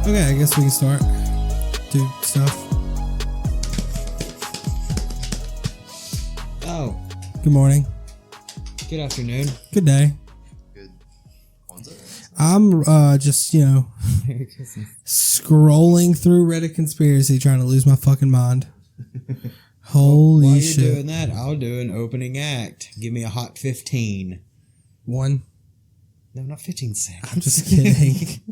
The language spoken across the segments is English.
Okay, I guess we can start. Do stuff. Oh, Good morning. good afternoon. Good day. Good. I'm just, Merry Christmas. scrolling through Reddit conspiracy trying to lose my fucking mind. Holy While shit. you're doing that, I'll do an opening act. Give me a hot 15. One. No, not 15 seconds. I'm just kidding.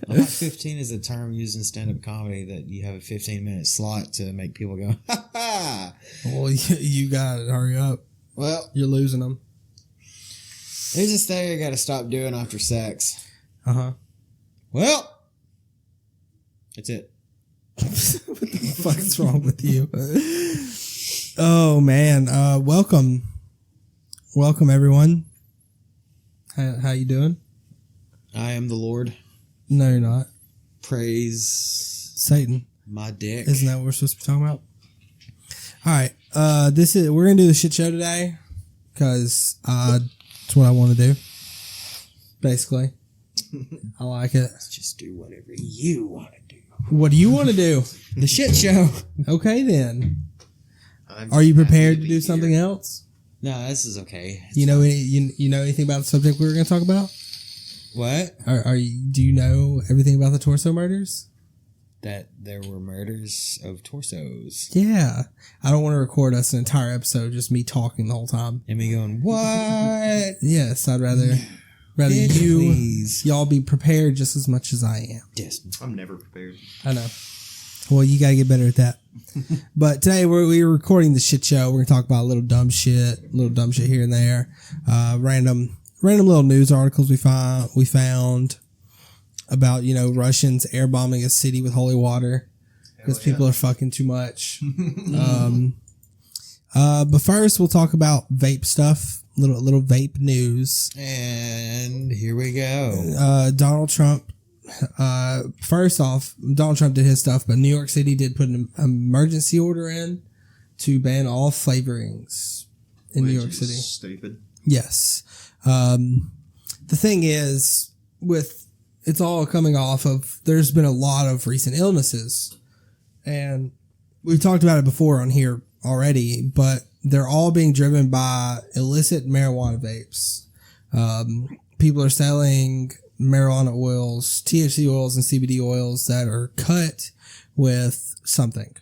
A hot 15 is a term used in stand-up comedy that you have a 15-minute slot to make people go, ha ha! Well, you got it. Hurry up. Well, You're losing them. there's this thing I gotta stop doing after sex. Uh-huh. Well, that's it. What the fuck is wrong with you? Oh, man. Welcome. Welcome, everyone. How you doing? I am the Lord. No, you're not. Praise Satan. my dick. Isn't that what we're supposed to be talking about? All right. We're gonna do the shit show today because it's what I want to do. Basically, I like it. Let's just do whatever you want to do. What do you want to do? The shit show. Okay, then. Are you prepared to do something else? No, this is okay. You know anything about the subject we were gonna talk about? What? Do you know everything about the torso murders? That there were murders of torsos. Yeah. I don't want to record us an entire episode just me talking the whole time. And me going, what? Yes, I'd rather Bitch, you please. y'all be prepared just as much as I am. Destin. I'm never prepared. I know. Well, you gotta get better at that. But today we're recording the shit show. We're gonna talk about a little dumb shit here and there. Random little news articles we found about, Russians air bombing a city with holy water because people are fucking too much. But first we'll talk about vape stuff, little vape news. And here we go. Donald Trump. First off, Donald Trump did his stuff, but New York City did put an emergency order in to ban all flavorings in New York City. Stupid. Yes. The thing is, it's all coming off of, there's been a lot of recent illnesses, and we've talked about it before on here already, but they're all being driven by illicit marijuana vapes. People are selling marijuana oils, THC oils, and CBD oils that are cut with something.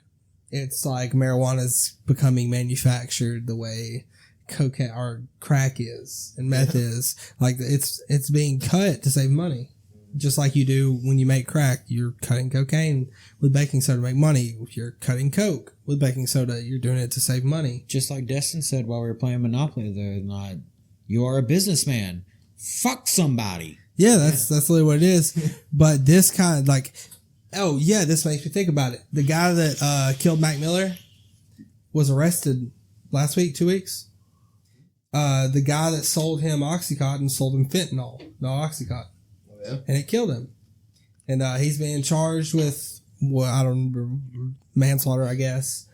It's like marijuana's becoming manufactured the way cocaine or crack is and meth is. Like it's being cut to save money. Just like you do when you make crack, you're cutting cocaine with baking soda to make money. If you're cutting coke with baking soda, you're doing it to save money. Just like Destin said while we were playing Monopoly the other night, you are a businessman. Fuck somebody. Yeah, that's literally what it is. But this kind of this makes me think about it. The guy that killed Mac Miller was arrested last week, 2 weeks. The guy that sold him Oxycontin sold him fentanyl, no Oxycontin. Oh, yeah? And it killed him. And he's being charged with, I don't remember, manslaughter, I guess.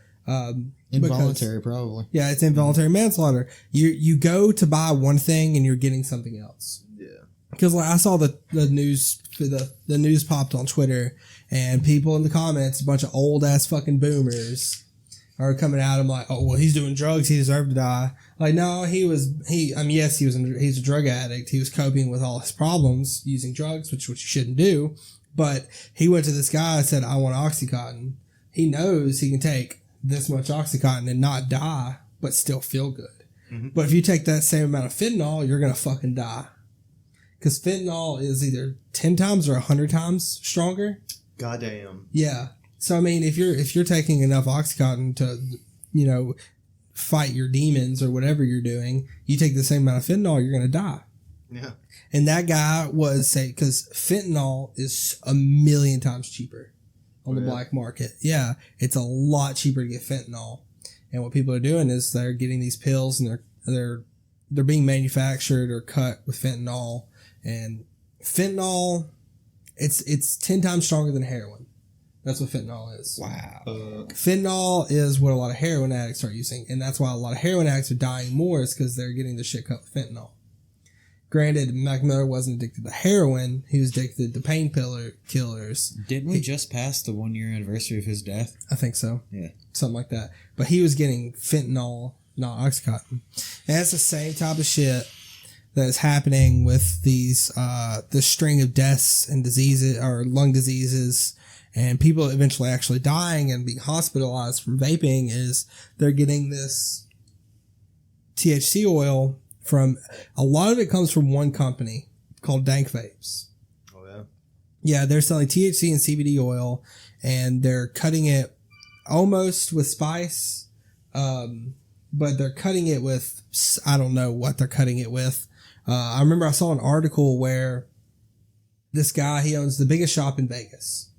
Involuntary, probably. Yeah, it's involuntary manslaughter. You go to buy one thing and you're getting something else. Yeah. Because I saw the news popped on Twitter, and people in the comments, a bunch of old ass fucking boomers, are coming at him like, oh well, he's doing drugs, he deserved to die. Like, no, yes, he's a drug addict. He was coping with all his problems using drugs, which you shouldn't do. But he went to this guy and said, I want Oxycontin. He knows he can take this much Oxycontin and not die, but still feel good. Mm-hmm. But if you take that same amount of fentanyl, you're gonna fucking die. Because fentanyl is either 10 times or 100 times stronger. Goddamn. Yeah. So, I mean, if you're taking enough Oxycontin to, fight your demons or whatever you're doing, you take the same amount of fentanyl, you're going to die. Yeah. And that guy because fentanyl is 1,000,000 times cheaper on the black market. Yeah. It's a lot cheaper to get fentanyl. And what people are doing is they're getting these pills and they're being manufactured or cut with fentanyl. And fentanyl, it's 10 times stronger than heroin. That's what fentanyl is. Wow. Fentanyl is what a lot of heroin addicts are using, and that's why a lot of heroin addicts are dying more, is because they're getting the shit cut with fentanyl. Granted, Mac Miller wasn't addicted to heroin. He was addicted to killers. Didn't we just pass the 1 year anniversary of his death? I think so. Yeah. Something like that. But he was getting fentanyl, not Oxycontin. And that's the same type of shit that is happening with these, this string of deaths and diseases, or lung diseases, and people eventually actually dying and being hospitalized from vaping. Is they're getting this THC oil from, a lot of it comes from one company called Dank Vapes. Oh, yeah. Yeah, they're selling THC and CBD oil, and they're cutting it almost with spice, but they're cutting it with, I don't know what they're cutting it with. I remember I saw an article where this guy, he owns the biggest shop in Vegas.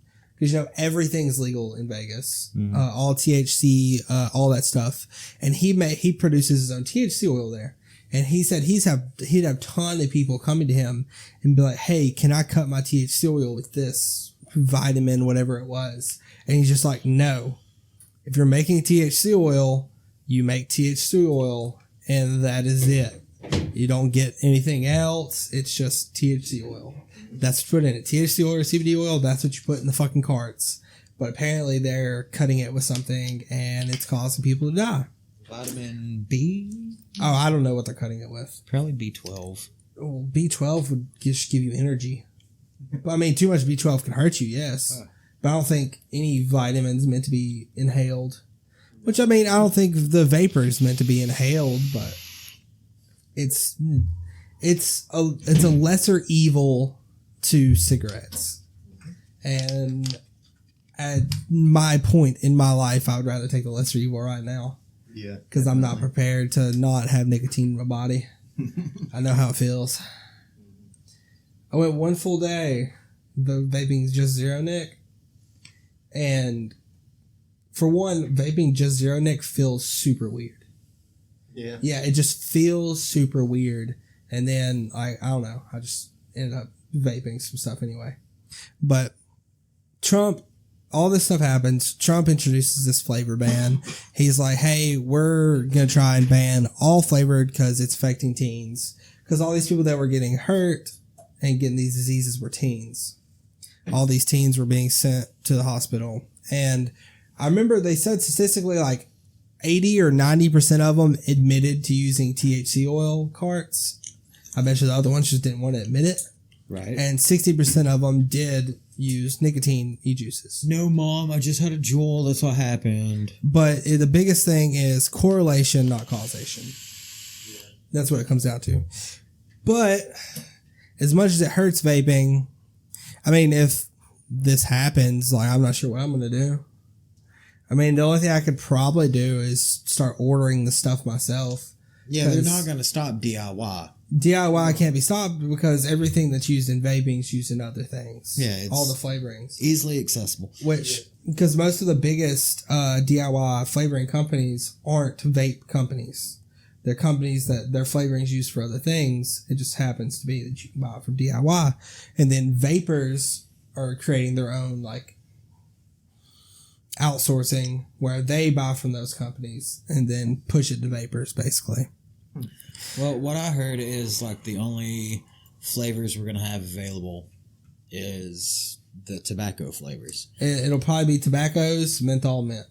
Because, everything's legal in Vegas. Mm-hmm. All THC, all that stuff. And he produces his own THC oil there. And he said he'd have a ton of people coming to him and be like, hey, can I cut my THC oil with this vitamin, whatever it was? And he's just like, no. If you're making THC oil, you make THC oil, and that is it. You don't get anything else. It's just THC oil. That's put in it. THC oil or CBD oil, that's what you put in the fucking carts. But apparently they're cutting it with something, and it's causing people to die. Vitamin B? Oh, I don't know what they're cutting it with. Probably B12. Well, B12 would just give you energy. But I mean, too much B12 can hurt you, yes. But I don't think any vitamin's meant to be inhaled. Which, I mean, I don't think the vapor is meant to be inhaled, but it's a lesser evil to cigarettes. And at my point in my life, I would rather take the lesser evil right now. Yeah. Because I'm not prepared to not have nicotine in my body. I know how it feels. I went one full day. The vaping's just zero Nick. And for one, vaping just zero Nick feels super weird. Yeah. Yeah, it just feels super weird. And then, I don't know. I just ended up vaping some stuff anyway. But Trump, all this stuff happens. Trump introduces this flavor ban. He's like, hey, we're going to try and ban all flavored because it's affecting teens. Because all these people that were getting hurt and getting these diseases were teens. All these teens were being sent to the hospital. And I remember they said statistically like 80 or 90% of them admitted to using THC oil carts. I bet you the other ones just didn't want to admit it. Right. And 60% of them did use nicotine e-juices. No, Mom, I just had a Juul. That's what happened. But the biggest thing is correlation, not causation. Yeah. That's what it comes down to. But as much as it hurts vaping, I mean, if this happens, like, I'm not sure what I'm going to do. I mean, the only thing I could probably do is start ordering the stuff myself. Yeah, they're not going to stop DIY. DIY can't be stopped because everything that's used in vaping is used in other things. Yeah, it's all the flavorings. Easily accessible. Which, because most of the biggest DIY flavoring companies aren't vape companies. They're companies that their flavorings used for other things. It just happens to be that you can buy it from DIY. And then vapors are creating their own, like, outsourcing where they buy from those companies and then push it to vapors, basically. Well, what I heard is like the only flavors we're going to have available is the tobacco flavors. It'll probably be tobaccos, menthol, mint.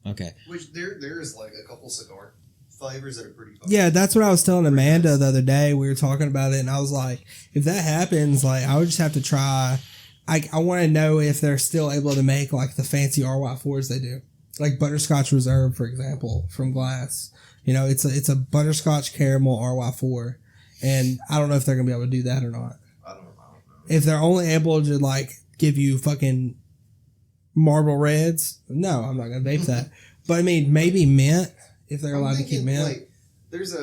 Okay. Which there is like a couple cigar flavors that are pretty fun. Yeah, that's what I was telling Amanda the other day. We were talking about it, and I was like, if that happens, like, I would just have to try. I want to know if they're still able to make like the fancy RY4s they do, like Butterscotch Reserve, for example, from Glass. You know, it's a butterscotch caramel RY4, and I don't know if they're gonna be able to do that or not. I don't know. If they're only able to like give you fucking Marlboro Reds, no, I'm not gonna vape that. But I mean, maybe mint if they're allowed to keep mint. Like, there's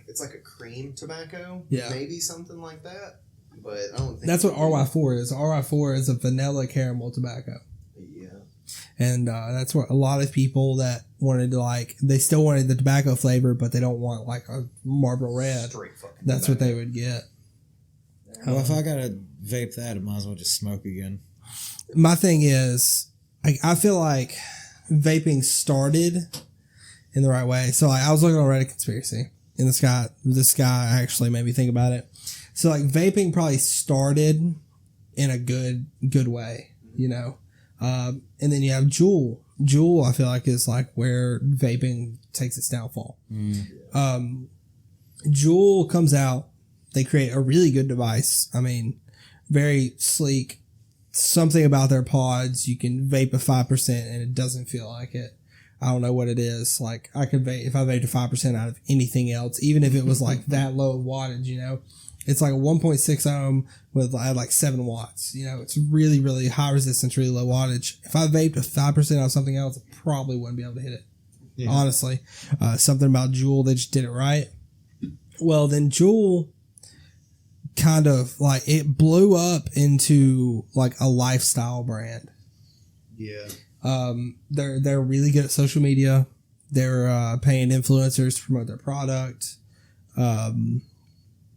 it's like a cream tobacco, Yeah, maybe something like that. But I don't think that's what RY4 is. RY4 is a vanilla caramel tobacco. Yeah. And that's what a lot of people that wanted to like, they still wanted the tobacco flavor, but they don't want like a Marlboro Red. Straight fucking That's tobacco. what they would get. Well, if I got to vape that, I might as well just smoke again. My thing is, I feel like vaping started in the right way. So like, I was looking on Reddit Conspiracy, and this guy actually made me think about it. So like vaping probably started in a good way, you know. And then you have Juul. Juul, I feel like, is like where vaping takes its downfall. Juul comes out. They create a really good device. I mean, very sleek. Something about their pods, you can vape a 5% and it doesn't feel like it. I don't know what it is. Like I could vape, if I vaped a 5% out of anything else, even if it was like that low wattage, you know, it's like a 1.6 ohm with like 7 watts. You know, it's really, really high resistance, really low wattage. If I vaped a 5% out of something else, I probably wouldn't be able to hit it. Yeah. Honestly, something about Juul, they just did it right. Well, then Juul kind of like it blew up into like a lifestyle brand. Yeah. They're really good at social media. They're paying influencers to promote their product. And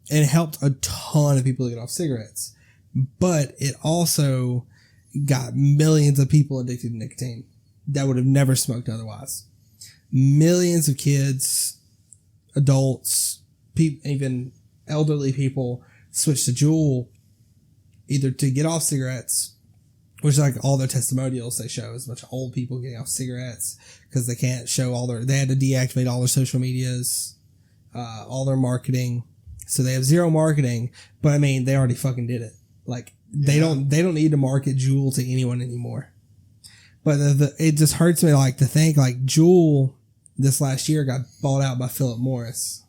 it helped a ton of people to get off cigarettes. But it also got millions of people addicted to nicotine that would have never smoked otherwise. Millions of kids, adults, even elderly people switch to Juul either to get off cigarettes, which is like all their testimonials they show is a bunch of old people getting off cigarettes because they can't show they had to deactivate all their social medias, all their marketing. So they have zero marketing, but I mean, they already fucking did it. Like they don't need to market Juul to anyone anymore. But it just hurts me like to think like Juul this last year got bought out by Philip Morris.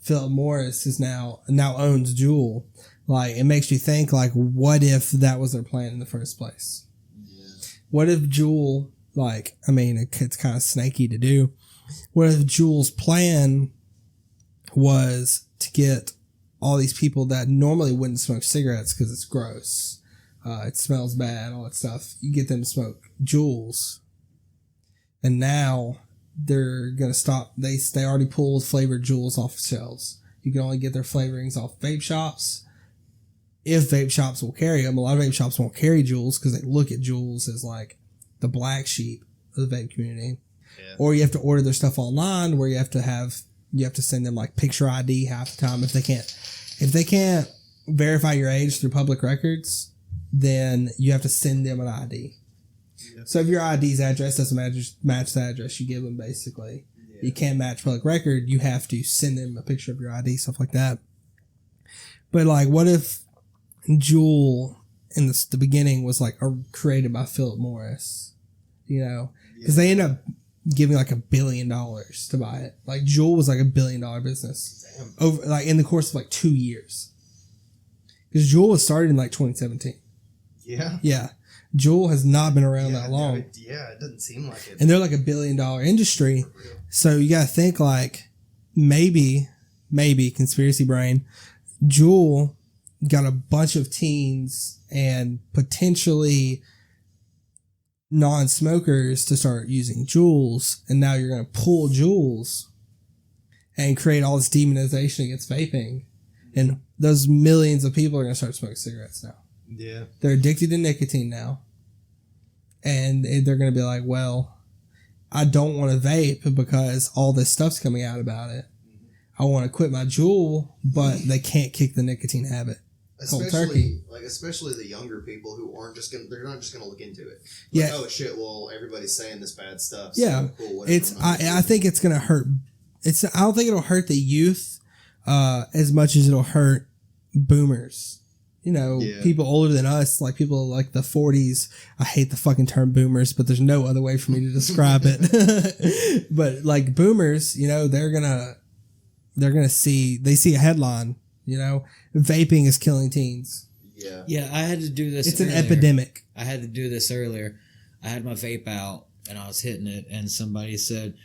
Philip Morris is now owns Juul. Like, it makes you think, like, what if that was their plan in the first place? Yeah. What if Juul, like, I mean, it's kind of snaky to do. What if Juul's plan was to get all these people that normally wouldn't smoke cigarettes because it's gross, it smells bad, all that stuff. You get them to smoke Juuls. And now they're going to stop. They already pulled flavored Juuls off of shelves. You can only get their flavorings off vape shops. If vape shops will carry them, a lot of vape shops won't carry Juuls because they look at Juuls as like the black sheep of the vape community. Yeah. Or you have to order their stuff online where you have to send them like picture ID half the time if they can't verify your age through public records, then you have to send them an ID. Yeah. So if your ID's address doesn't match the address you give them, basically, you can't match public record, you have to send them a picture of your ID, stuff like that. But like, what if Juul in the beginning was like created by Philip Morris, you know, because they end up giving like $1 billion to buy it. Like Juul was like $1 billion business. Damn. Over like in the course of like 2 years, because Juul was started in like 2017. Yeah. Juul has not been around that long. It doesn't seem like it. And they're like $1 billion industry. So you got to think like maybe conspiracy brain, Juul got a bunch of teens and potentially non-smokers to start using Juuls, and now you're going to pull Juuls and create all this demonization against vaping, and those millions of people are going to start smoking cigarettes now. Yeah, they're addicted to nicotine now, and they're going to be like, well, I don't want to vape because all this stuff's coming out about it. I want to quit my Juul, but they can't kick the nicotine habit. Especially the younger people who they're not just gonna look into it. Like, oh shit, well everybody's saying this bad stuff. So yeah, cool, I think it's gonna hurt. I don't think it'll hurt the youth as much as it'll hurt boomers. You know, people older than us, like people like the 40s. I hate the fucking term boomers, but there's no other way for me to describe it. But like boomers, you know, they're gonna see a headline. You know, vaping is killing teens. Yeah, I had to do this. It's an epidemic. I had to do this earlier. I had my vape out and I was hitting it, and somebody said,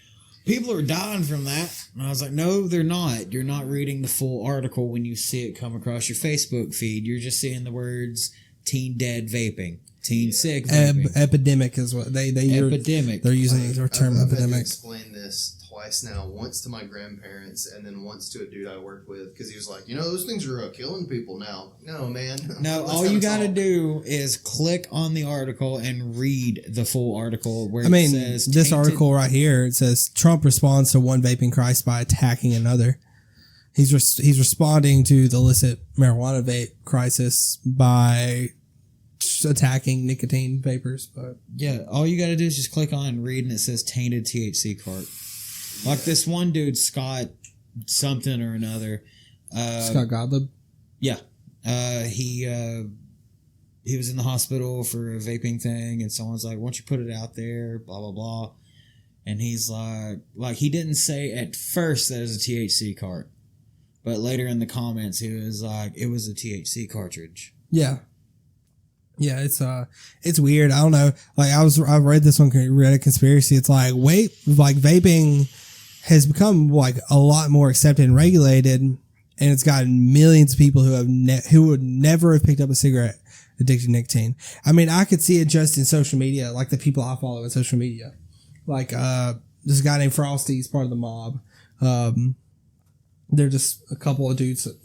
"People are dying from that." And I was like, "No, they're not. You're not reading the full article when you see it come across your Facebook feed. You're just seeing the words teen dead vaping, teen sick vaping." Epidemic is what they epidemic. They're using the term I've epidemic. Had to explain this twice now, once to my grandparents and then once to a dude I worked with, because he was like, you know, those things are killing people now. No, man. No, all you got to do is click on the article and read the full article where it says this article right here, it says Trump responds to one vaping crisis by attacking another. He's responding to the illicit marijuana vape crisis by attacking nicotine vapors. But yeah, all you got to do is just click on and read, and it says tainted THC cart. Like this one dude, Scott something or another. Scott Gottlieb. Yeah, he was in the hospital for a vaping thing, and someone's like, "Why don't you put it out there?" Blah blah blah, and he's like he didn't say at first that it was a THC cart. But later in the comments, he was like, "It was a THC cartridge." Yeah, it's weird. I don't know. Like I read this on Reddit conspiracy. It's like vaping has become like a lot more accepted and regulated, and it's gotten millions of people who would never have picked up a cigarette addicted to nicotine. I mean, I could see it just in social media, like the people I follow in social media, like this guy named Frosty is part of the mob. They're just a couple of dudes that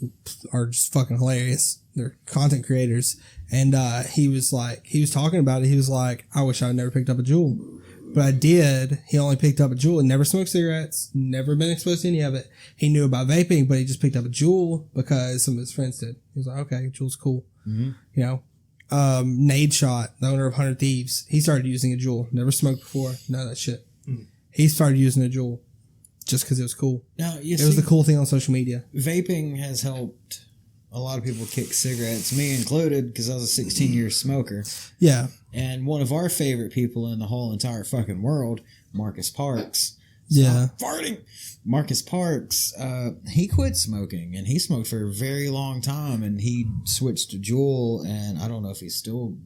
are just fucking hilarious. They're content creators. And he was talking about it. He was like, I wish I'd never picked up a Juul. But I did. He only picked up a Juul and never smoked cigarettes, never been exposed to any of it. He knew about vaping, but he just picked up a Juul because some of his friends did. He was like, okay, Juul's cool. Mm-hmm. You know, Nade Shot, the owner of 100 Thieves, he started using a Juul. Never smoked before. None of that shit. Mm. He started using a Juul just because it was cool. Now, it was the cool thing on social media. Vaping has helped a lot of people kick cigarettes, me included, because I was a 16-year smoker. Yeah. And one of our favorite people in the whole entire fucking world, Marcus Parks. Farting. Marcus Parks, he quit smoking, and he smoked for a very long time, and he switched to Juul, and I don't know if he's still...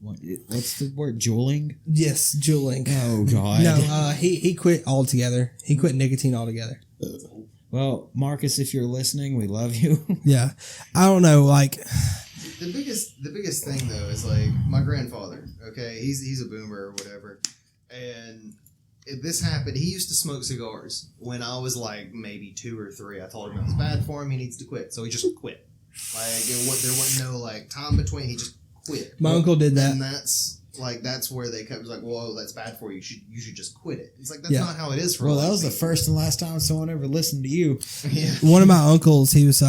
What's the word? Juuling? Yes, juuling. Oh, God. No, he quit altogether. He quit nicotine altogether. Well, Marcus, if you're listening, we love you. Yeah. I don't know, like... The biggest thing, though, is, like, my grandfather, okay? He's a boomer or whatever. And if this happened, he used to smoke cigars when I was, like, maybe 2 or 3. I told him it was bad for him. He needs to quit. So he just quit. Like, there wasn't no, like, time between. He just quit. My uncle did that. And that's where they kept, like, whoa, that's bad for you. You should just quit it. It's like, that's not how it is for a lot of that was people. the first and last time someone ever listened to you. Yeah. One of my uncles, he was,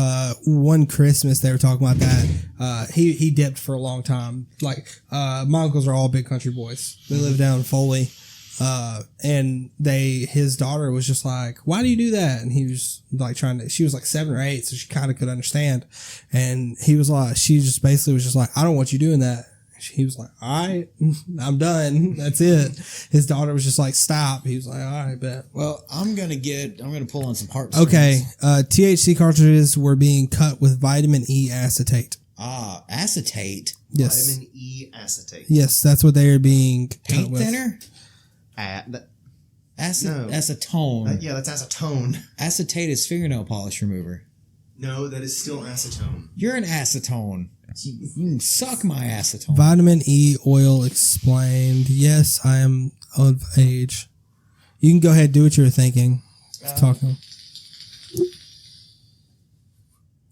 one Christmas, they were talking about that. He dipped for a long time. Like, my uncles are all big country boys. They live down in Foley. And his daughter was just like, why do you do that? And he was like she was like 7 or 8, so she kind of could understand. And he was like, she just basically was just like, I don't want you doing that. He was like, all right, I'm done. That's it. His daughter was just like, stop. He was like, all right, bet. Well, I'm going to pull on some heartstrings. Okay. THC cartridges were being cut with vitamin E acetate. Ah, acetate? Yes. Vitamin E acetate. Yes, that's what they are being cut Paint with. thinner? Acetone. Yeah, that's acetone. Acetate is fingernail polish remover. No, that is still acetone. You're an acetone. You can suck my acetone. Vitamin E oil explained. Yes, I am of age. You can go ahead and do what you were thinking. Talking.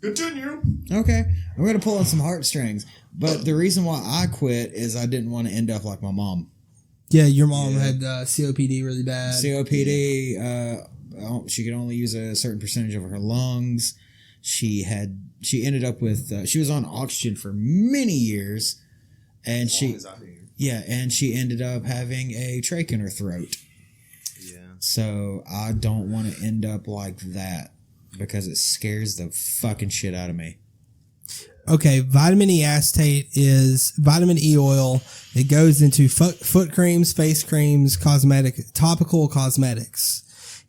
Continue. Okay. I'm going to pull on some heartstrings. But the reason why I quit is I didn't want to end up like my mom. Yeah, your mom had COPD really bad. COPD. She could only use a certain percentage of her lungs. She ended up with, she was on oxygen for many years, and she ended up having a trach in her throat. Yeah. So I don't want to end up like that because it scares the fucking shit out of me. Okay, vitamin E acetate is vitamin E oil. It goes into foot creams, face creams, topical cosmetics.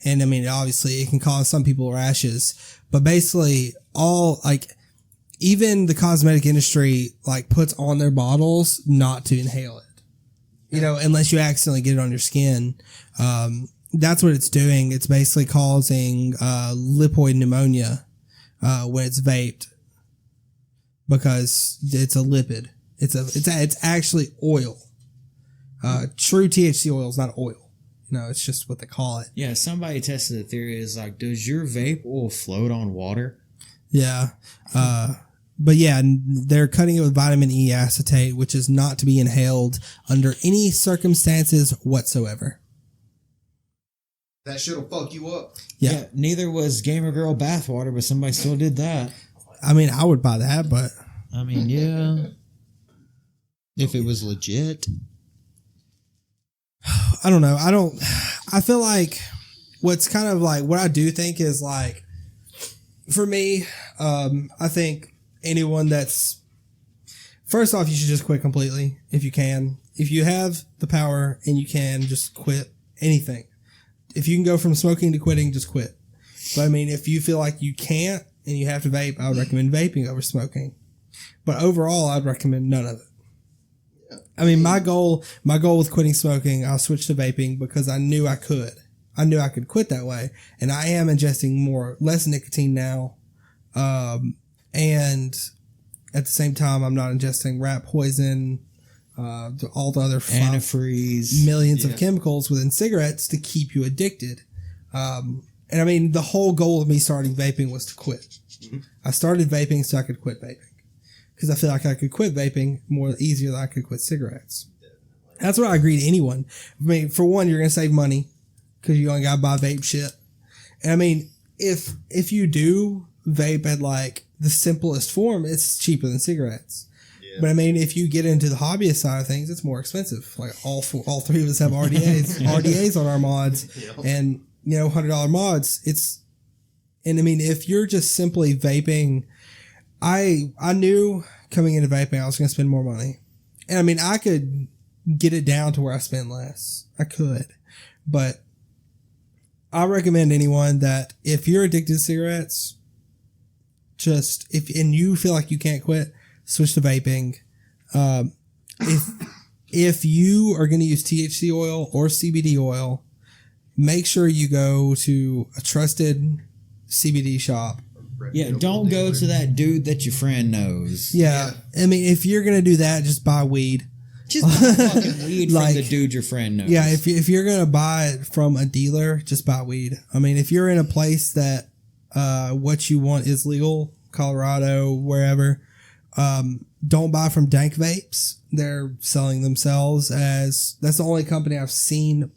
And I mean, obviously it can cause some people rashes, but basically even the cosmetic industry puts on their bottles not to inhale it, unless you accidentally get it on your skin. That's what it's doing. It's basically causing, lipoid pneumonia, when it's vaped because it's a lipid. It's actually oil. True THC oil is not oil. It's just what they call it. Yeah, somebody tested the theory is does your vape oil float on water? Yeah. But yeah, they're cutting it with vitamin E acetate, which is not to be inhaled under any circumstances whatsoever. That shit'll fuck you up. Yeah. Neither was Gamer Girl bathwater, but somebody still did that. I mean, I would buy that, but I mean, yeah. If it was legit. I don't know. I feel like what's kind of like what I do think is like, for me, I think anyone that's, first off, you should just quit completely if you can. If you have the power and you can, just quit anything. If you can go from smoking to quitting, just quit. But I mean, if you feel like you can't and you have to vape, I would recommend vaping over smoking. But overall, I'd recommend none of it. I mean, my goal with quitting smoking, I'll switch to vaping because I knew I could. I knew I could quit that way. And I am ingesting less nicotine now. And at the same time, I'm not ingesting rat poison, all the other antifreeze, millions of chemicals within cigarettes to keep you addicted. And I mean, the whole goal of me starting vaping was to quit. Mm-hmm. I started vaping so I could quit vaping. Because I feel like I could quit vaping more easier than I could quit cigarettes. That's what I agree to anyone. I mean, for one, you're going to save money because you only got to buy vape shit. And I mean, if you do vape at like the simplest form, it's cheaper than cigarettes. Yeah. But I mean, if you get into the hobbyist side of things, it's more expensive. Like all three of us have RDAs on our mods, yep. And you know, $100 mods. And I mean, if you're just simply vaping, I knew coming into vaping I was going to spend more money. And I mean, I could get it down to where I spend less. I could. But I recommend anyone that if you're addicted to cigarettes, and you feel like you can't quit, switch to vaping. If you are going to use THC oil or CBD oil, make sure you go to a trusted CBD shop. Yeah, don't go to that dude that your friend knows. Yeah. I mean, if you're going to do that, just buy weed. Just buy fucking weed from the dude your friend knows. Yeah, if you're going to buy it from a dealer, just buy weed. I mean, if you're in a place that what you want is legal, Colorado, wherever, don't buy from Dank Vapes. They're selling themselves as, that's the only company I've seen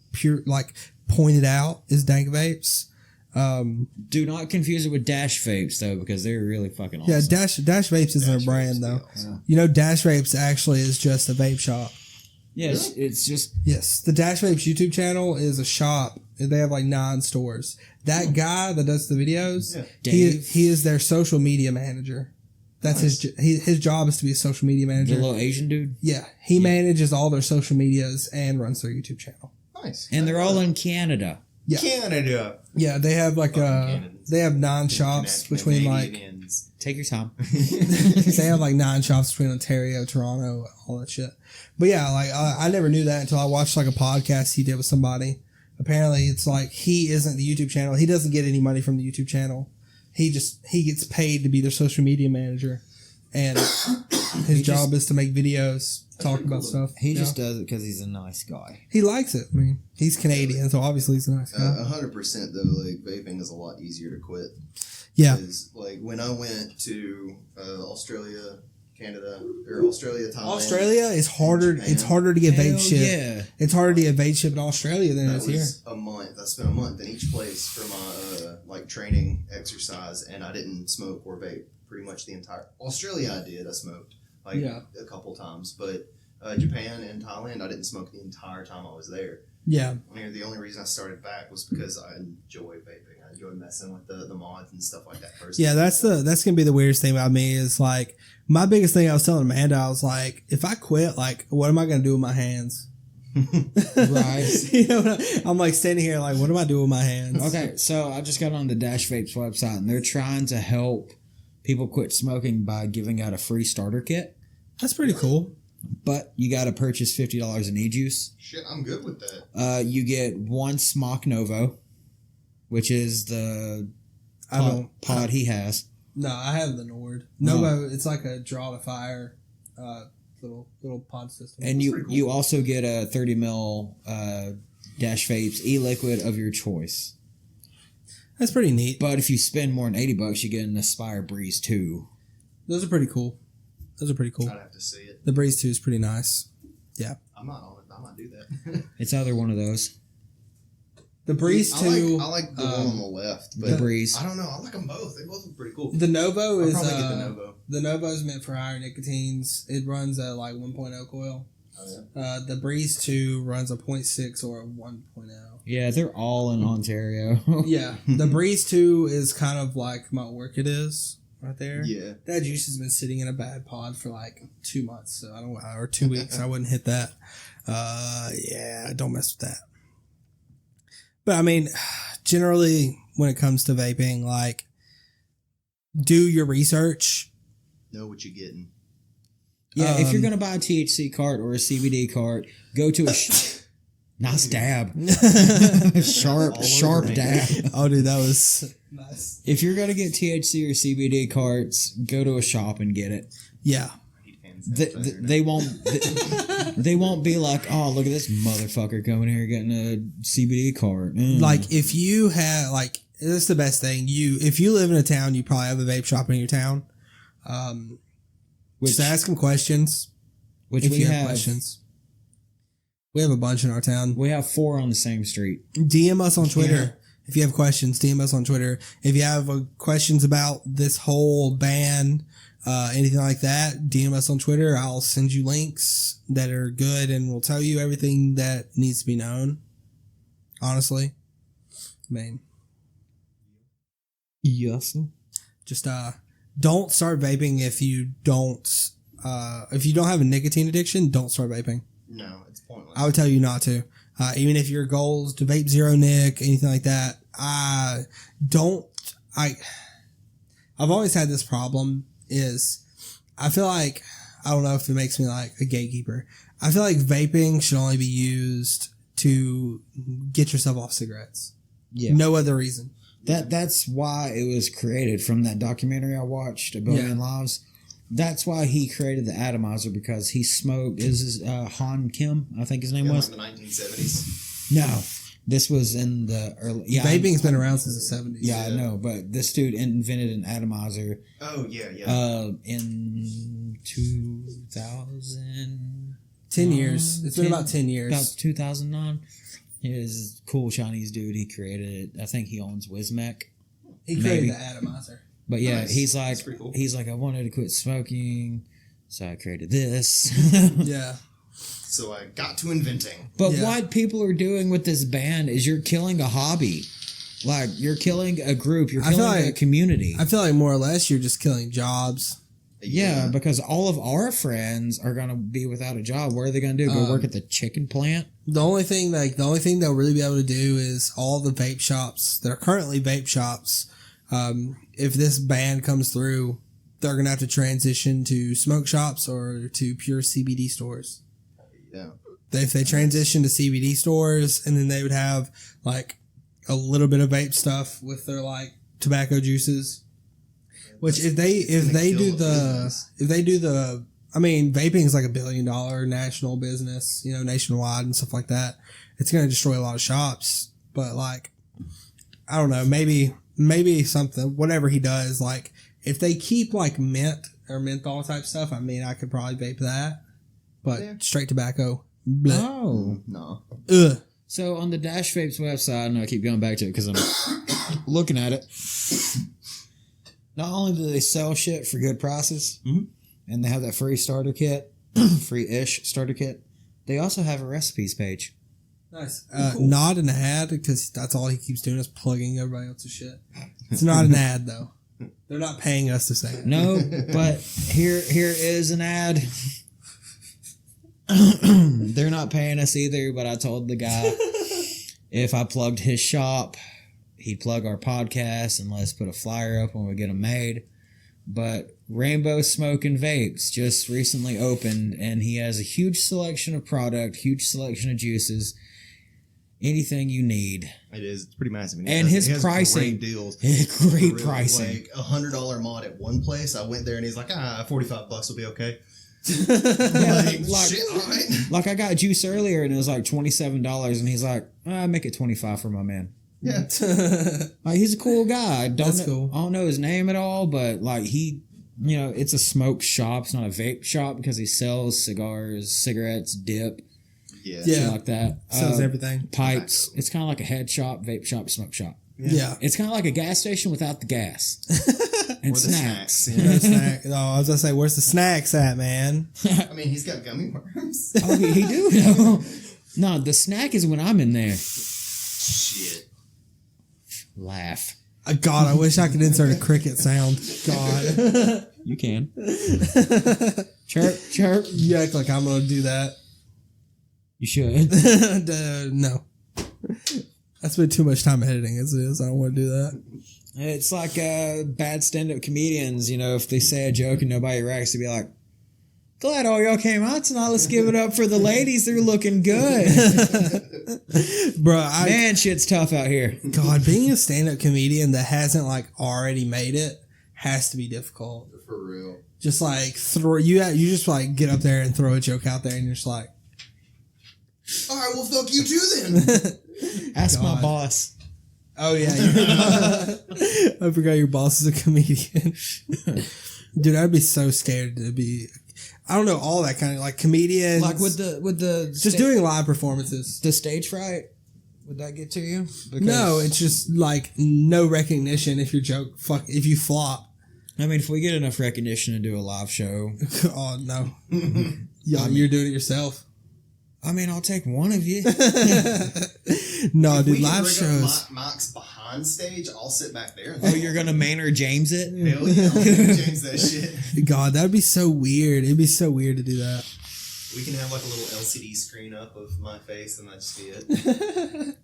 pointed out is Dank Vapes. Do not confuse it with Dash Vapes though, because they're really fucking awesome. Yeah, Dash Vapes isn't a brand though. Awesome. You know, Dash Vapes actually is just a vape shop. Yes, it's just... Yes, the Dash Vapes YouTube channel is a shop. They have like 9 stores. That guy that does the videos, he is their social media manager. That's his job is to be a social media manager. The little Asian dude? Yeah, he manages all their social medias and runs their YouTube channel. Nice. And they're all in Canada. Yeah. Canada. Yeah, they have like they have 9 shops between like... Take your time. They have like 9 shops between Ontario, Toronto, all that shit. But yeah, like I never knew that until I watched like a podcast he did with somebody. Apparently it's like he isn't the YouTube channel. He doesn't get any money from the YouTube channel. He gets paid to be their social media manager. And his job is to make videos, talk about stuff. He just does it because he's a nice guy. He likes it. I mean, he's Canadian, so obviously he's a nice guy. 100% though, like vaping is a lot easier to quit. Yeah. Because like when I went to Australia, Canada, or Australia, Thailand. Australia is harder. It's harder to get vape shit. Yeah. It's harder to get vape shit in Australia than it is here. A month. I spent a month in each place for my training exercise, and I didn't smoke or vape pretty much the entire. Australia, I did. I smoked a couple times, but Japan and Thailand, I didn't smoke the entire time I was there. Yeah. I mean, the only reason I started back was because I enjoy vaping. I enjoy messing with the mods and stuff like that. Personally. Yeah, that's gonna be the weirdest thing about me is like my biggest thing. I was telling Amanda, I was like, if I quit, like, what am I gonna do with my hands? Right. You know, I'm like standing here, like, what am I doing with my hands? Okay, so I just got on the Dash Vapes website, and they're trying to help people quit smoking by giving out a free starter kit. That's pretty cool. But you got to purchase $50 in e-juice. Shit, I'm good with that. You get 1 Smock Novo, which is the pod he has. No, I have the Nord. Novo, it's like a draw to fire little pod system. And you also get a 30 mil Dash Vapes e-liquid of your choice. That's pretty neat. But if you spend more than $80, you get an Aspire Breeze 2. Those are pretty cool. I'd have to see it. The Breeze 2 is pretty nice. Yeah. I might do that. It's either one of those. The Breeze 2. I like the one on the left. But the Breeze. I don't know. I like them both. They both look pretty cool. The Novo I'll is probably get the Novo. The Novo is meant for higher nicotines. It runs a like 1.0 coil. Oh, yeah. The Breeze 2 runs a 0.6 or a 1.0. Yeah, they're all in Ontario. Yeah, the Breeze 2 is kind of like my Orchid is right there. Yeah. That juice has been sitting in a bad pod for like 2 months, so I don't, or 2 weeks. I wouldn't hit that. Yeah, don't mess with that. But I mean, generally, when it comes to vaping, like, do your research. Know what you're getting. Yeah, if you're going to buy a THC cart or a CBD cart, go to a... nice dab. sharp dab. Oh, dude, that was nice. If you're going to get THC or CBD carts, go to a shop and get it. Yeah. They won't they won't be like, oh, look at this motherfucker coming here getting a CBD cart. Like, if you have, like, that's the best thing. If you live in a town, you probably have a vape shop in your town. Just ask them questions. Which if we you have questions. We have a bunch in our town. We have 4 on the same street. DM us on Twitter. Yeah. If you have questions, DM us on Twitter. If you have questions about this whole ban, anything like that, DM us on Twitter. I'll send you links that are good and we'll tell you everything that needs to be known. Honestly. I mean. Yes. Just don't start vaping if you don't have a nicotine addiction, don't start vaping. No, it's pointless. I would tell you not to. Even if your goal is to vape zero nic, anything like that, I've always had this problem is I feel like, I don't know if it makes me like a gatekeeper. I feel like vaping should only be used to get yourself off cigarettes. Yeah. No other reason. That's why it was created from that documentary I watched, A Billion Lives. That's why he created the atomizer, because he smoked. Is Han Kim? I think his name was. Like the 1970s. No, this was in the early. Yeah, Vaping's been around since the 70s. Yeah, I know, but this dude invented an atomizer. Oh yeah. In 2000. 10 years. It's been about 10 years. About 2009. He was a cool Chinese dude. He created it. I think he owns Wismec. He created the atomizer. But yeah, Nice. he's like, Cool. I wanted to quit smoking, so I created this. Yeah. So I got to inventing. But Yeah. what people are doing with this ban is you're killing a hobby. Like, you're killing a group. You're I feel killing a like- community. I feel like more or less you're just killing jobs. Yeah, because all of our friends are going to be without a job. What are they going to do? Go work at the chicken plant? The only thing they'll really be able to do is all the vape shops that are currently vape shops. If this ban comes through, they're going to have to transition to smoke shops or to pure CBD stores. Yeah. If they transition to CBD stores, and then they would have like a little bit of vape stuff with their like tobacco juices. Which if they do the I mean, vaping is like $1 billion national business, nationwide and stuff like that. It's going to destroy a lot of shops, but like, I don't know, maybe something, whatever he does, like if they keep like mint or menthol type stuff, I mean, I could probably vape that, but straight tobacco. Bleh. Oh. No. Ugh. So on the Dash Vapes website, and I keep going back to it because I'm looking at it. Not only do they sell shit for good prices, and they have that free starter kit, free-ish starter kit, they also have a recipes page. Nice. Not an ad, because that's all he keeps doing is plugging everybody else's shit. It's not an ad, though. They're not paying us to say it. No, but here is an ad. They're not paying us either, but I told the guy if I plugged his shop, he'd plug our podcast and let's put a flyer up when we get them made. But Rainbow Smoke and Vapes just recently opened, and he has a huge selection of product, huge selection of juices, anything you need. It is. It's pretty massive. And his pricing. Great deals. Great Really, pricing. Like $100 mod at one place. I went there and he's like, $45 will be okay. like, shit, all right. Like I got juice earlier and it was like $27, and he's like, I make it $25 for my man. Yeah. Like, he's a cool guy. I That's cool. don't know his name at all, but like it's a smoke shop. It's not a vape shop because he sells cigars, cigarettes, dip. Yeah. Yeah. shit like that. Sells everything. Pipes. It's kind of like a head shop, vape shop, smoke shop. Yeah. It's kind of like a gas station without the gas. And Or the snacks. No snack. Oh, I was gonna say, where's the snacks at, man? I mean, he's got gummy worms. Oh, he do? No, the snack is when I'm in there. Shit. Laugh. God, I wish I could insert a cricket sound. God. You can. Chirp, chirp. You act like I'm gonna do that. You should. No. I spend too much time editing as it is. I don't want to do that. It's like bad stand-up comedians, you know, if they say a joke and nobody reacts, they'd be like, glad all y'all came out tonight. Let's give it up for the ladies. They're looking good. Bro, Man, shit's tough out here. God, being a stand-up comedian that hasn't like already made it has to be difficult. For real. Just like you just like get up there and throw a joke out there and you're just like, All right, well, fuck you too then. Ask my God. boss. oh yeah, I forgot your boss is a comedian. Dude, I'd be so scared to be. I don't know, all that kind of like comedians, Like with the just doing live performances. the stage fright. Would that get to you? Because, No, it's just like no recognition if your joke if you flop. I mean, if we get enough recognition to do a live show, Oh no, you're doing it yourself. I mean, I'll take one of you. No, If dude, we can live rig up shows. Mike's behind stage, I'll sit back there. And Oh, you're gonna Maynard James it? Hell yeah, I'll change that shit. God, that'd be so weird. It'd be so weird to do that. We can have like a little LCD screen up of my face, and that just be it.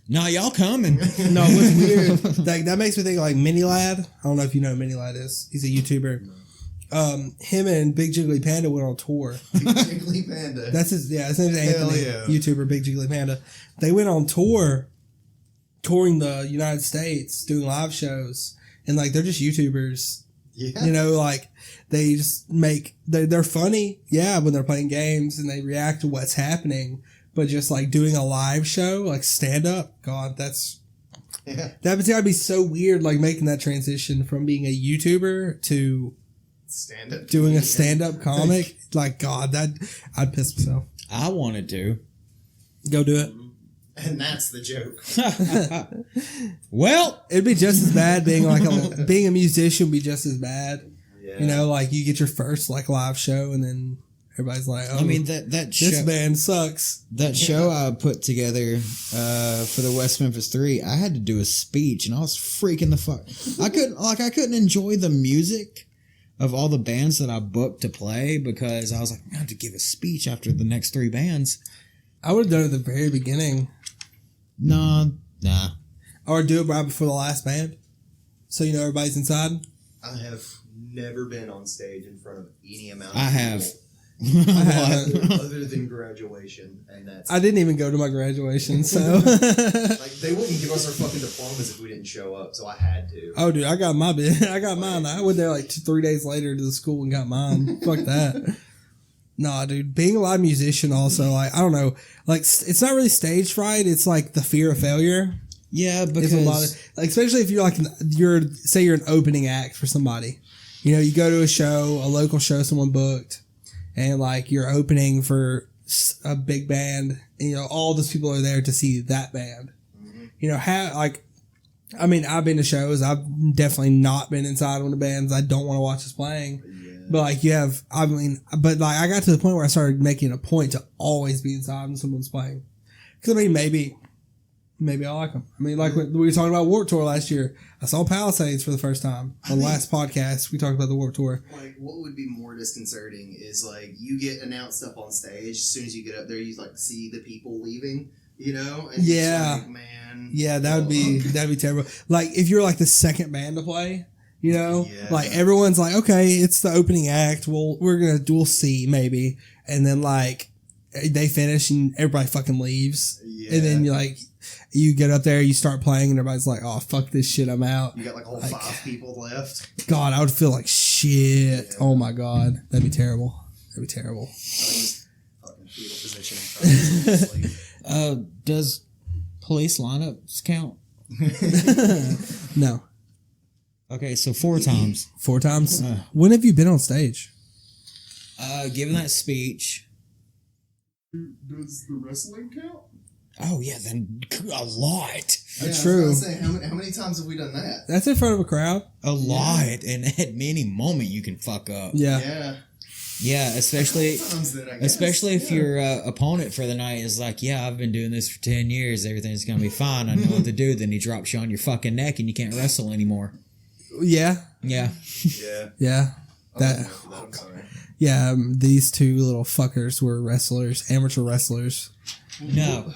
No, y'all coming? No, what's weird? Like that makes me think of, like Mini Lad. I don't know if you know who Mini Lad is. He's a YouTuber. Him and Big Jiggly Panda went on tour. Big Jiggly Panda. That's his name's Anthony. yeah. YouTuber Big Jiggly Panda. They went on tour, touring the United States, doing live shows, and like they're just YouTubers. Yeah. You know, like they just they're funny, yeah, when they're playing games and they react to what's happening, but just like doing a live show, like stand up, God, Yeah. that'd be so weird, like making that transition from being a YouTuber to Stand up. doing a stand up comic. Like, God, I'd piss myself. I wanted to. Go do it. And that's the joke. Well, It'd be just as bad being a musician would be just as bad. Yeah. You know, like you get your first like live show and then everybody's like, oh, I mean that this show, band sucks. that show I put together for the West Memphis 3, I had to do a speech and I was freaking the fuck. I couldn't enjoy the music of all the bands that I booked to play because I was like, I have to give a speech after the next 3 bands. I would have done it at the very beginning. Nah. Or do it right before the last band. So you know everybody's inside. I have never been on stage in front of any amount of I have. people other than graduation, and that's I didn't even go to my graduation, so like they wouldn't give us our fucking diplomas if we didn't show up, so I had to. oh dude, I got my bit. I got mine. I went there like 3 days later to the school and got mine. Fuck that. Nah, dude, being a live musician also, like, I don't know, like, it's not really stage fright, it's like the fear of failure. Yeah, It's because a lot of, like, especially if you're like, say you're an opening act for somebody. You know, you go to a local show someone booked, and like, you're opening for a big band, and you know, all those people are there to see that band. Mm-hmm. You know, I mean, I've been to shows, I've definitely not been inside one of the bands I don't want to watch us playing. Yeah. But like I got to the point where I started making a point to always be inside when someone's playing. Because I mean, maybe I like them. I mean, like when we were talking about Warped Tour last year, I saw Palisades for the first time. On the last podcast, we talked about the Warped Tour. Like, what would be more disconcerting is like you get announced up on stage. As soon as you get up there, you like see the people leaving. You know? And you're just Yeah. like, man. Yeah, that'd be terrible. Like if you're like the second band to play, you know, Yeah. like everyone's like, okay, it's the opening act. We'll see maybe, and then like they finish and everybody fucking leaves, Yeah. and then you get up there, you start playing, and everybody's like, oh fuck this shit, I'm out. You got like a whole 5 people left. God, I would feel like shit. Yeah. Oh my God, that'd be terrible. That'd be terrible. Fucking fetal position. does police lineups count? No, Okay, so 4 times. 4 times. When have you been on stage? Giving that speech, Does the wrestling count? Oh yeah, then a lot. That's true. I was gonna say, how many times have we done that? That's in front of a crowd. A lot, and at any moment you can fuck up. Yeah. Yeah, especially Times then, I guess. if your opponent for the night is like, yeah, I've been doing this for 10 years, everything's gonna be fine, I know what to do. Then he drops you on your fucking neck and you can't wrestle anymore. Yeah. Yeah. Yeah. I'm sorry. Yeah, these two little fuckers were wrestlers, amateur wrestlers. No.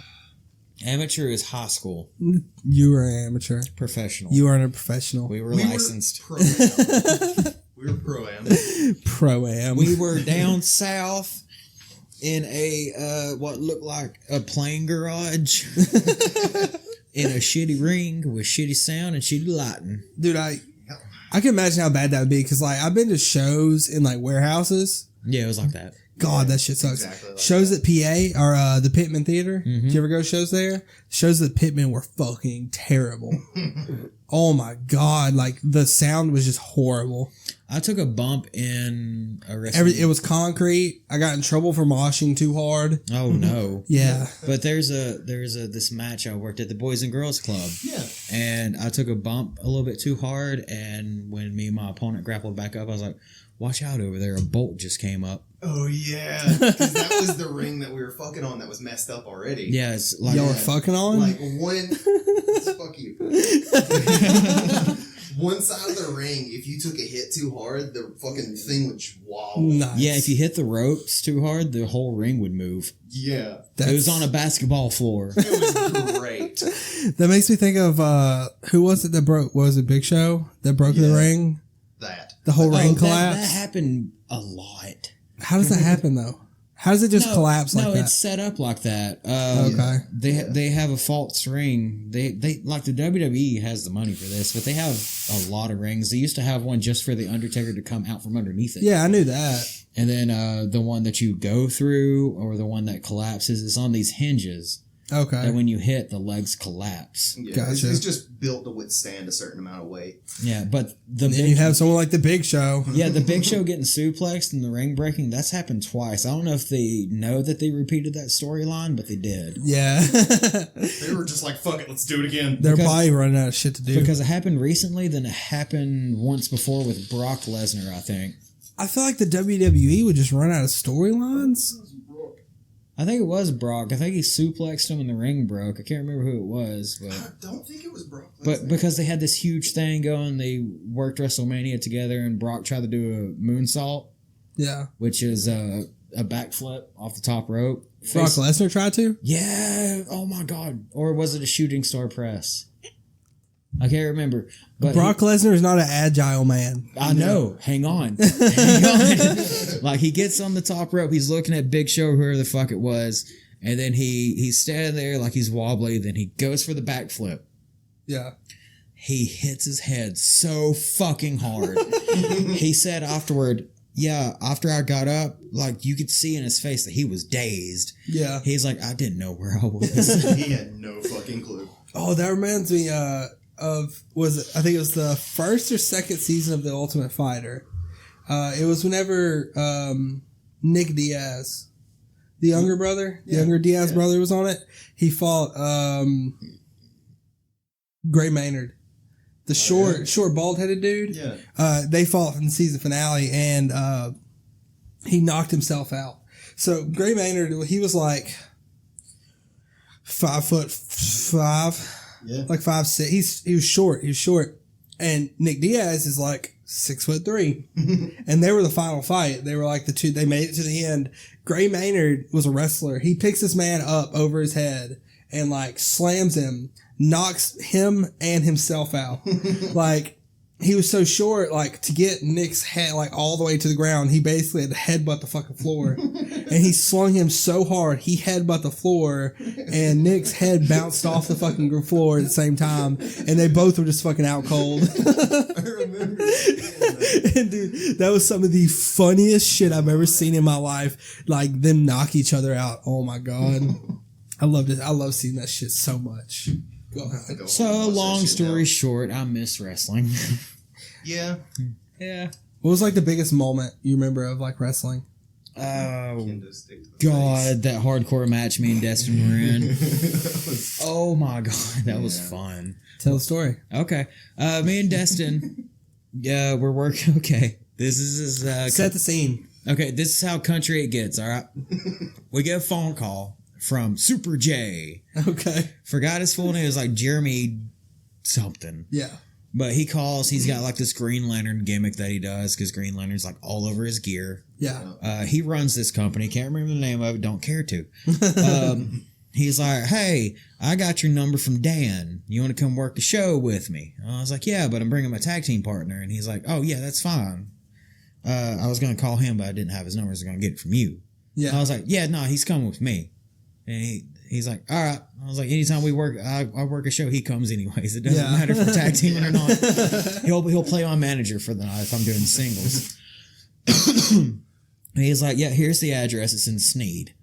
Amateur is high school. You were an amateur. Professional. You aren't a professional. We were licensed. We were pro-am. Pro-am. We were down south in a what looked like a plane garage in a shitty ring with shitty sound and shitty lighting. Dude, I can imagine how bad that would be because, like, I've been to shows in, like, warehouses. Yeah, it was like that. God, that shit sucks. Exactly like shows at PA or the Pittman Theater. Did you ever go to shows there? Shows at Pittman were fucking terrible. Oh my God. Like, the sound was just horrible. I took a bump in a wrestling. It was concrete. I got in trouble for moshing too hard. Oh no. Yeah. But there's this match I worked at the Boys and Girls Club. Yeah. And I took a bump a little bit too hard, and when me and my opponent grappled back up, I was like, watch out over there, a bolt just came up. Oh, yeah. Because that was the ring that we were fucking on that was messed up already. Yeah, it's like Y'all were fucking on? Like, fuck you. One side of the ring, if you took a hit too hard, the fucking thing would wobble. Nice. yeah, if you hit the ropes too hard, the whole ring would move. Yeah. It was on a basketball floor. It was great. That makes me think of, who was it that broke? Was it Big Show that broke the ring? The whole ring collapsed? That happened a lot. How does that happen, though? How does it just collapse like that? No, it's set up like that. Okay. They have a false ring. They like the WWE has the money for this, but they have a lot of rings. They used to have one just for the Undertaker to come out from underneath it. Yeah, I knew that. And then the one that you go through, or the one that collapses, is on these hinges. Okay. That when you hit, the legs collapse. Yeah, Gotcha. it's just built to withstand a certain amount of weight. Yeah, but Then you have someone like the Big Show. yeah, the Big Show getting suplexed and the ring breaking, that's happened twice. I don't know if they know that they repeated that storyline, but they did. Yeah. They were just like, fuck it, let's do it again. They're probably running out of shit to do. Because it happened recently, then it happened once before with Brock Lesnar, I think. I feel like the WWE would just run out of storylines. I think it was Brock. I think he suplexed him and the ring broke. I can't remember who it was, I but don't think it was Brock Lesnar. but because they had this huge thing going, they worked WrestleMania together, and Brock tried to do a moonsault, Yeah. which is a backflip off the top rope. Brock Lesnar tried to? Yeah. Oh my God. Or was it a shooting star press? I can't remember. But Brock Lesnar is not an agile man. I know. Hang on. Hang on. Like, he gets on the top rope. He's looking at Big Show, whoever the fuck it was. And then he's standing there like he's wobbly. Then he goes for the backflip. Yeah. He hits his head so fucking hard. He said afterward, yeah, after I got up, like, you could see in his face that he was dazed. Yeah. He's like, I didn't know where I was. He had no fucking clue. Oh, that reminds me I think it was the first or second season of The Ultimate Fighter. It was whenever Nick Diaz, the younger brother, the younger Diaz brother was on it. He fought Gray Maynard, the short bald-headed dude. Yeah. They fought in the season finale, and he knocked himself out. So Gray Maynard, he was like 5'5". Yeah. Like 5'6". He was short. And Nick Diaz is like 6'3". And they were the final fight. They were like the two. They made it to the end. Gray Maynard was a wrestler. He picks this man up over his head and like slams him, knocks him and himself out. Like, he was so short, like, to get Nick's head like all the way to the ground, he basically had to headbutt the fucking floor. And he slung him so hard, he headbutt the floor, and Nick's head bounced off the fucking floor at the same time, and they both were just fucking out cold. I remember. And dude, that was some of the funniest shit I've ever seen in my life. Like, them knock each other out. Oh my God. I loved it. I love seeing that shit so much. Go ahead. So, long story short, I miss wrestling. Yeah. Yeah. What was like the biggest moment you remember of like wrestling? Oh, Kendo stick to the God, that hardcore match me and Destin were in. face. Oh, my God. That was fun. Tell the story. Okay. Me and Destin, we're working. Okay. This is Set the scene. okay. This is how country it gets. All right. We get a phone call from Super J. Okay. Forgot his full name. It was like Jeremy something. Yeah. But he calls. He's got like this Green Lantern gimmick that he does because Green Lantern's like all over his gear. Yeah. He runs this company. Can't remember the name of it. Don't care to. He's like, hey, I got your number from Dan. You want to come work the show with me? I was like, yeah, but I'm bringing my tag team partner. And he's like, oh, yeah, that's fine. I was going to call him, but I didn't have his number. I was going to get it from you. Yeah. I was like, yeah, no, he's coming with me. And he's like, all right. I was like, anytime we work, I work a show, he comes anyways. It doesn't matter if we're tag teaming or not. He'll play my manager for the night if I'm doing singles. And he's like, yeah, here's the address. It's in Sneed.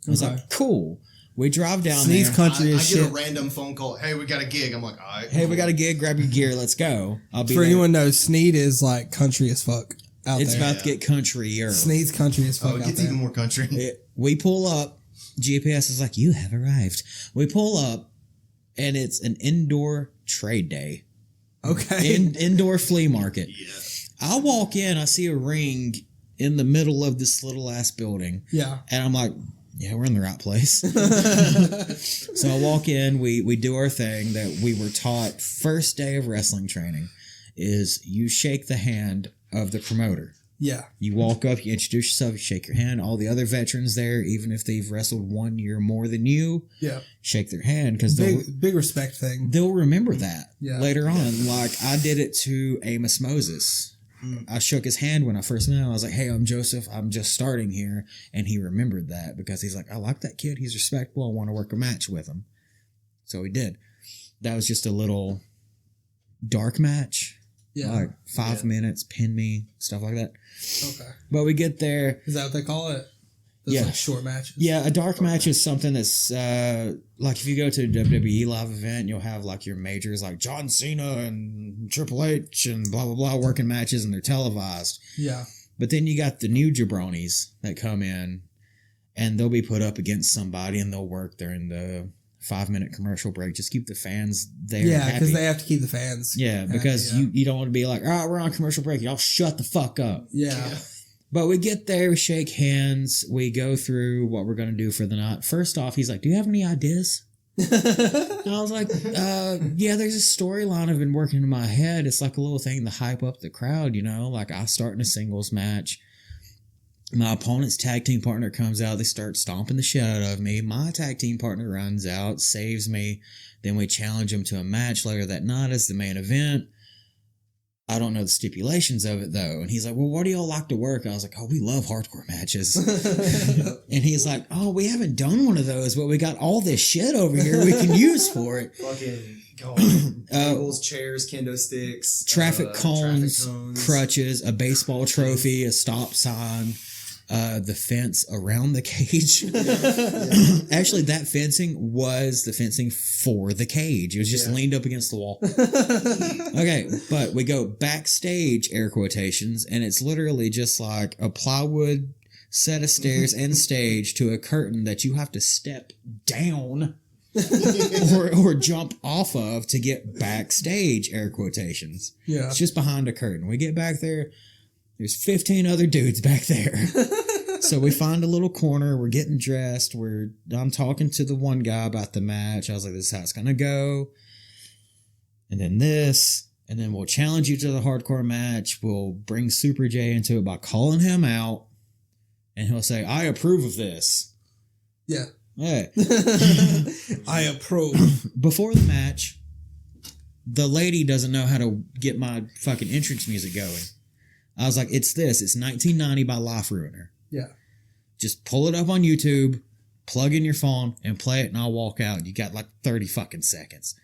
I was like, cool. We drive down Sneed's there. country I is get shit. a random phone call. Hey, we got a gig. I'm like, all right. Hey, we got a gig. Grab your gear. Let's go. I'll be For there. anyone knows, Sneed is like country as fuck out It's there. about to get countryer. Sneed's country as fuck Oh, it out gets there. even more country. We pull up. GPS is like, you have arrived. We pull up, and it's an indoor trade day. Okay. Indoor flea market. Yeah. I walk in. I see a ring in the middle of this little ass building. Yeah. And I'm like, yeah, we're in the right place. So I walk in, we do our thing that we were taught first day of wrestling training is you shake the hand of the promoter. Yeah. You walk up, you introduce yourself, you shake your hand. All the other veterans there, even if they've wrestled 1 year more than you, Yeah. shake their hand because Big respect thing. they'll remember that Yeah. later on. Like I did it to Amos Moses. I shook his hand when I first met him. I was like, hey, I'm Joseph. I'm just starting here. And he remembered that because he's like, I like that kid. He's respectful. I want to work a match with him. So he did. That was just a little dark match. Yeah. Like 5 minutes, pin me, stuff like that. Okay. But we get there. Is that what they call it? Those Yeah. like short matches. Yeah, a dark match is something that's like if you go to a WWE live event, you'll have like your majors like John Cena and Triple H and blah blah blah working matches and they're televised. Yeah. But then you got the new jabronis that come in and they'll be put up against somebody and they'll work during the 5-minute commercial break. Just keep the fans there. Yeah, happy. because they have to keep the fans. Yeah, because happy, you don't want to be like, all right, we're on commercial break. Y'all shut the fuck up. Yeah. But we get there, we shake hands, we go through what we're going to do for the night. First off, he's like, do you have any ideas? And I was like, yeah, there's a storyline I've been working in my head. It's like a little thing to hype up the crowd, you know? Like I start in a singles match. My opponent's tag team partner comes out. They start stomping the shit out of me. My tag team partner runs out, saves me. Then we challenge him to a match later that night as the main event. I don't know the stipulations of it though. And he's like, well, what do y'all like to work? I was like, oh, we love hardcore matches. And he's like, oh, we haven't done one of those, but we got all this shit over here we can use for it. Fucking tables, chairs, kendo sticks, Traffic cones, traffic cones. crutches, a baseball trophy, a stop sign, the fence around the cage. Actually, that fencing was the fencing for the cage. It was just leaned up against the wall. Okay, but we go backstage, air quotations, and it's literally just like a plywood set of stairs and stage to a curtain that you have to step down or jump off of to get backstage, air quotations. Yeah. It's just behind a curtain. We get back there. There's 15 other dudes back there. So we find a little corner. We're getting dressed. I'm talking to the one guy about the match. I was like, this is how it's going to go. And then this. And then we'll challenge you to the hardcore match. We'll bring Super J into it by calling him out. And he'll say, I approve of this. Yeah. Hey. I approve. Before the match, the lady doesn't know how to get my fucking entrance music going. I was like, it's this. It's 1990 by Life Ruiner. Yeah. Just pull it up on YouTube, plug in your phone, and play it, and I'll walk out. You got like 30 fucking seconds.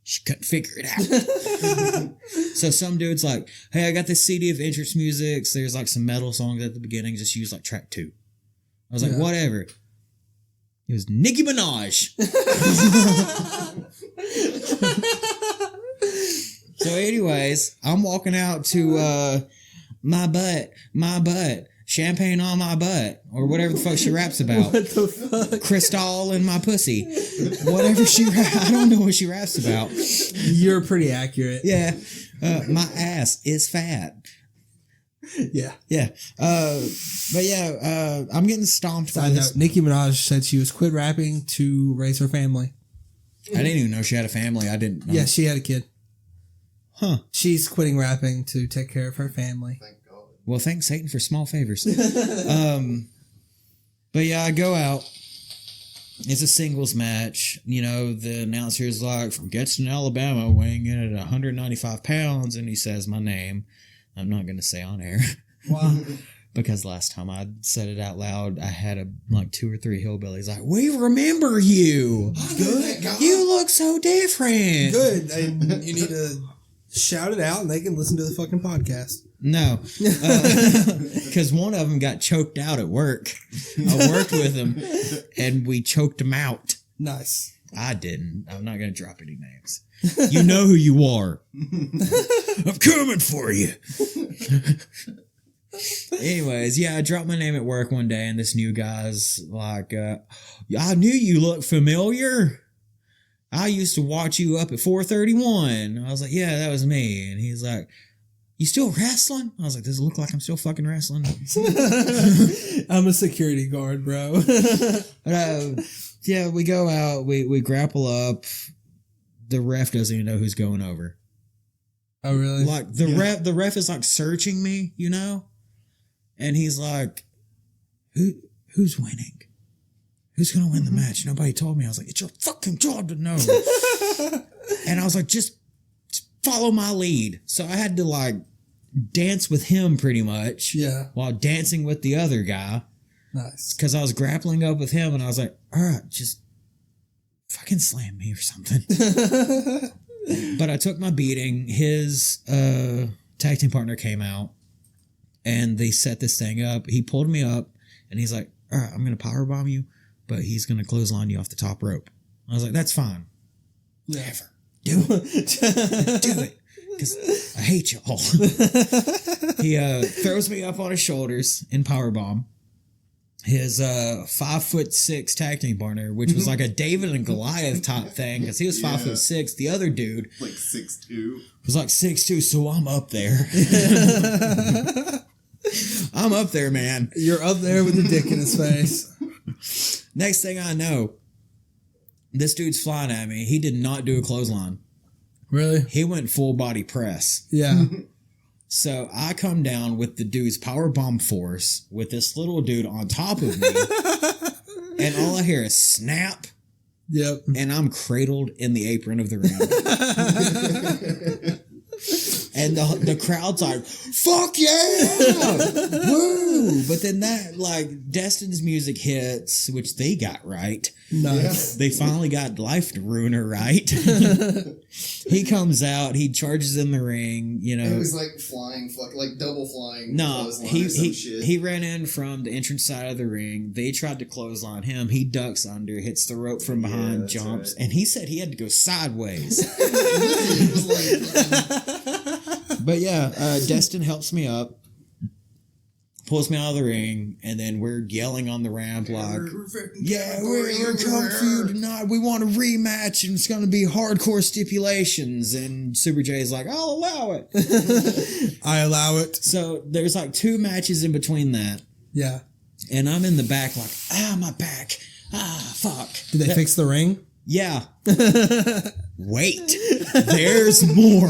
She couldn't figure it out. So some dude's like, hey, I got this CD of entrance music. So there's like some metal songs at the beginning. Just use like track 2. I was like, whatever. It was Nicki Minaj. So anyways, I'm walking out to my butt. champagne on my butt, or whatever the fuck she raps about. What the fuck? Crystal in my pussy. Whatever I don't know what she raps about. You're pretty accurate. Yeah. My ass is fat. Yeah. Yeah. But yeah, I'm getting stomped by Side this. note, Nicki Minaj said she was quit rapping to raise her family. I didn't even know she had a family. I didn't know. Yeah, she had a kid. Huh. She's quitting rapping to take care of her family. Thank God. Well, thanks Satan for small favors. But yeah, I go out. It's a singles match. You know, the announcer is like, from Destin, Alabama, weighing in at 195 pounds, and he says my name. I'm not going to say on air. Wow. Because last time I said it out loud, I had like 2 or 3 hillbillies like, we remember you. Good. You look so different. Good. And you need to shout it out and they can listen to the fucking podcast. No. Because one of them got choked out at work. I worked with him and we choked him out. Nice. I didn't. I'm not going to drop any names. You know who you are. I'm coming for you. Anyways, yeah, I dropped my name at work one day, and this new guy's like, I knew you looked familiar. I used to watch you up at 431. I was like, yeah, that was me. And he's like, you still wrestling? I was like, does it look like I'm still fucking wrestling? I'm a security guard, bro. Yeah, we go out, we grapple up. The ref doesn't even know who's going over. Oh, really? Like the ref is like searching me, you know? And he's like, who's winning? Who's gonna win the match? Nobody told me. I was like, it's your fucking job to know. And I was like, just follow my lead. So I had to like dance with him pretty much. Yeah. While dancing with the other guy. Nice. Because I was grappling up with him and I was like, all right, just fucking slam me or something. But I took my beating. His tag team partner came out and they set this thing up. He pulled me up and he's like, all right, I'm going to powerbomb you, but he's going to clothesline you off the top rope. I was like, that's fine. Yeah. Whatever. Do it. Do it. Because I hate y'all. He throws me up on his shoulders in powerbomb. His 5'6" tag team partner, which was like a David and Goliath type thing, because he was 5'6". The other dude Like 6'2". was like 6'2", so I'm up there. I'm up there, man. You're up there with the dick in his face. Next thing I know, this dude's flying at me. He did not do a clothesline. Really? He went full body press. Yeah. So I come down with the dude's powerbomb force with this little dude on top of me. And all I hear is snap. Yep. And I'm cradled in the apron of the ring. And the crowd's like, fuck yeah! Woo! But then that, like, Destin's music hits, which they got right. Nice. They finally got Life to Ruiner right. He comes out, he charges in the ring, you know. It was like flying, like double flying. No, clothesline or some shit. he ran in from the entrance side of the ring. They tried to clothesline him. He ducks under, hits the rope from behind, that's jumps, right. and he said he had to go sideways. It was like, But yeah, Destin helps me up, pulls me out of the ring, and then we're yelling on the ramp like, we're coming for you tonight. We want a rematch, and it's going to be hardcore stipulations. And Super J's like, I'll allow it. I allow it. So there's like 2 matches in between that. Yeah. And I'm in the back like, my back. Fuck. Did they fix the ring? Yeah. Wait. There's more.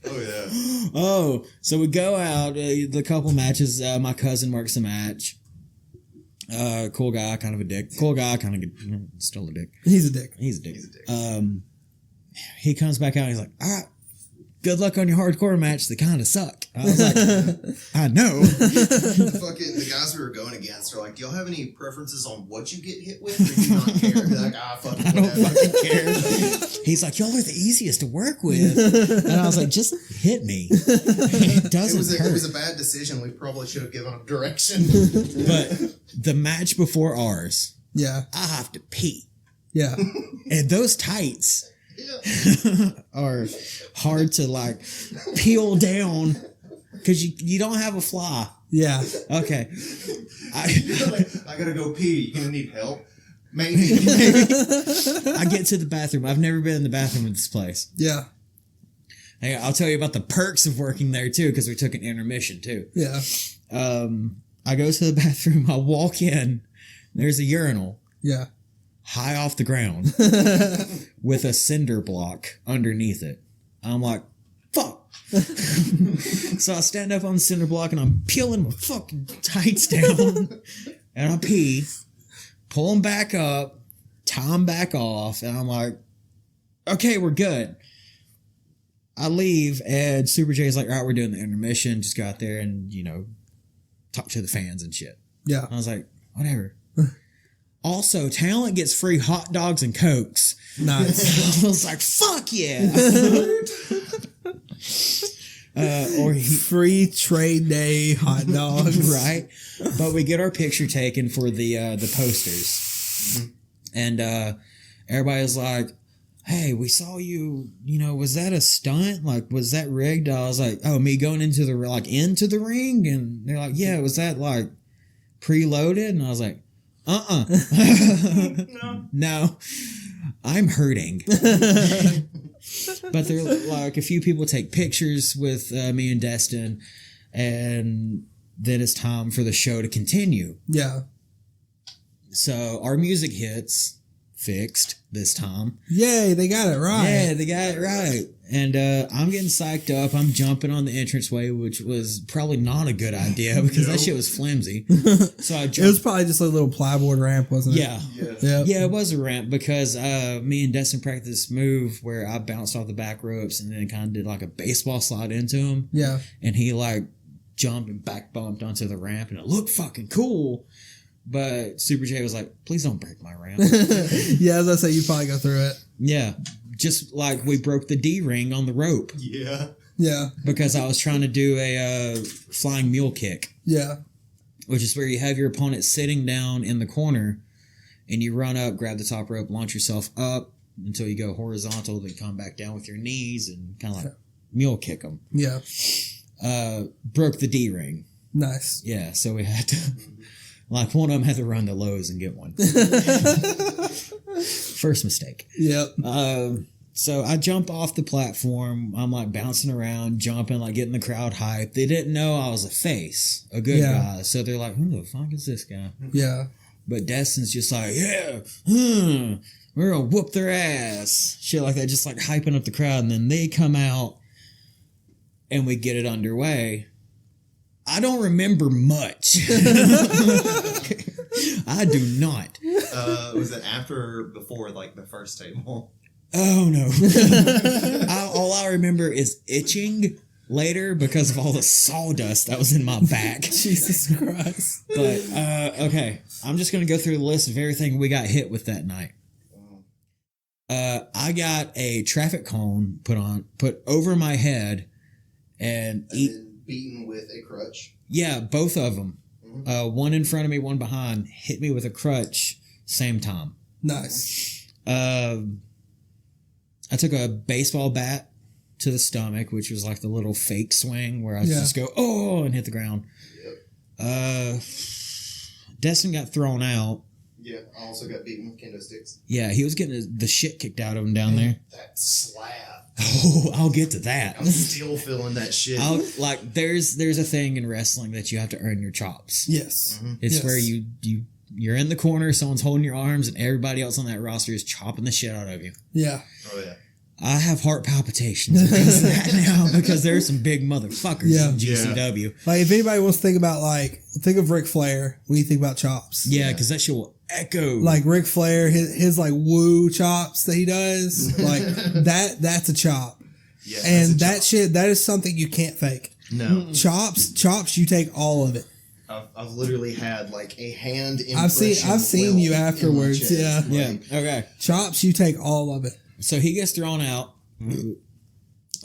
oh yeah. Oh, so we go out, the couple matches, my cousin works the match. Cool guy, kind of a dick. Cool guy, kind of still a dick. He's a dick. He's a dick. He comes back out and he's like, all right, good luck on your hardcore match. They kind of suck. I was like, I know. Fucking the guys we were going against are like, do y'all have any preferences on what you get hit with, or do you not care? They're like, fucking I don't whatever. fucking care. He's like, y'all are the easiest to work with. And I was like, just hit me. It doesn't hurt. It was a bad decision. We probably should have given them direction. But the match before ours, Yeah. I have to pee. Yeah. And those tights Yeah. are hard to like peel down Because you don't have a fly. Yeah. Okay. I gotta go pee. You gonna need help? Maybe. I get to the bathroom. I've never been in the bathroom of this place. Yeah. Hey, I'll tell you about the perks of working there too, because we took an intermission too. Yeah. I go to the bathroom. I walk in. There's a urinal Yeah. high off the ground with a cinder block underneath it. I'm like, fuck. So I stand up on the cinder block and I'm peeling my fucking tights down and I pee, pull them back up, tie them back off, and I'm like, okay, we're good. I leave and Super J's like, all right, we're doing the intermission. Just got there and, talk to the fans and shit. Yeah. I was like, whatever. Also, talent gets free hot dogs and Cokes. Nice. I was like, fuck yeah. Free trade day hot dogs. Right? But we get our picture taken for the posters. And everybody's like, hey, we saw you, was that a stunt? Like, was that rigged? I was like, oh, me going into the ring? And they're like, yeah, was that like preloaded? And I was like, no, I'm hurting. But they're like, a few people take pictures with me and Destin, and then it's time for the show to continue. Yeah. So our music hits fixed this time. Yay, they got it right. Yeah, they got it right. And I'm getting psyched up. I'm jumping on the entranceway, which was probably not a good idea because that shit was flimsy. So I jumped. It was probably just a little plywood ramp, wasn't it? Yeah. Yep. Yeah, it was a ramp because me and Destin practiced this move where I bounced off the back ropes and then kind of did like a baseball slide into him. Yeah. And he like jumped and back bumped onto the ramp and it looked fucking cool. But Super J was like, please don't break my ramp. Yeah, as I say, you probably go through it. Yeah. Just like we broke the D ring on the rope. Yeah. Yeah. Because I was trying to do a flying mule kick. Yeah. Which is where you have your opponent sitting down in the corner and you run up, grab the top rope, launch yourself up until you go horizontal, then come back down with your knees and kind of like mule kick them. Yeah. Broke the D ring. Nice. Yeah, so we had to, like, one of them had to run to Lowe's and get one. First mistake. Yep. So I jump off the platform. I'm like bouncing around, jumping, like getting the crowd hyped. They didn't know I was a face, a good guy. So they're like, who the fuck is this guy? Yeah. But Destin's just like, yeah, we're going to whoop their ass. Shit like that, just like hyping up the crowd. And then they come out and we get it underway. I don't remember much. I do not. Was it after or before, like, the first table? Oh, no. All I remember is itching later because of all the sawdust that was in my back. Jesus Christ. But, okay. I'm just going to go through the list of everything we got hit with that night. I got a traffic cone put over my head and then beaten with a crutch. Yeah, both of them. One in front of me, one behind, hit me with a crutch same time. Nice. I took a baseball bat to the stomach, which was like the little fake swing where I just go, oh, and hit the ground. Yep. Destin got thrown out. Yeah, I also got beaten with kendo sticks. Yeah, he was getting the shit kicked out of him down there. That slap. Oh, I'll get to that. I'm still feeling that shit. There's a thing in wrestling that you have to earn your chops. Yes. Mm-hmm. It's where you're in the corner, someone's holding your arms, and everybody else on that roster is chopping the shit out of you. Yeah. Oh, yeah. I have heart palpitations because of that now because there's some big motherfuckers in GCW. Like, if anybody wants to think about, like, think of Ric Flair when you think about chops. Yeah, because that shit will echo. Like, Ric Flair, his like, woo chops that he does, like, that's a chop. Yeah, and that shit, that is something you can't fake. No. Chops, you take all of it. I've literally had, like, a hand impression. I've seen you afterwards, yeah. Yeah, okay. Chops, you take all of it. So he gets thrown out. I'm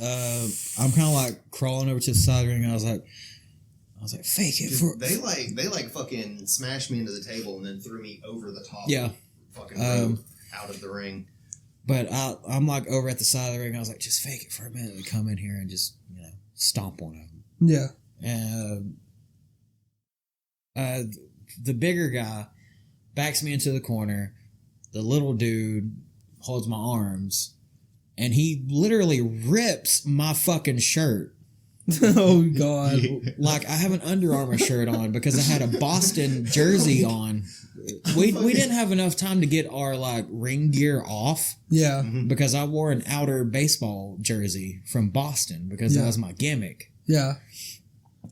kind of like crawling over to the side ring. I was like, fake it. They fucking smashed me into the table and then threw me over the top. Yeah. Fucking rope out of the ring. But I'm like over at the side of the ring. I was like, just fake it for a minute and come in here and just, stomp one of them. Yeah. The bigger guy backs me into the corner. The little dude holds my arms, and he literally rips my fucking shirt. Oh God! Like I have an Under Armour shirt on because I had a Boston jersey on. We didn't have enough time to get our like ring gear off. Yeah. Because I wore an outer baseball jersey from Boston because that was my gimmick. Yeah.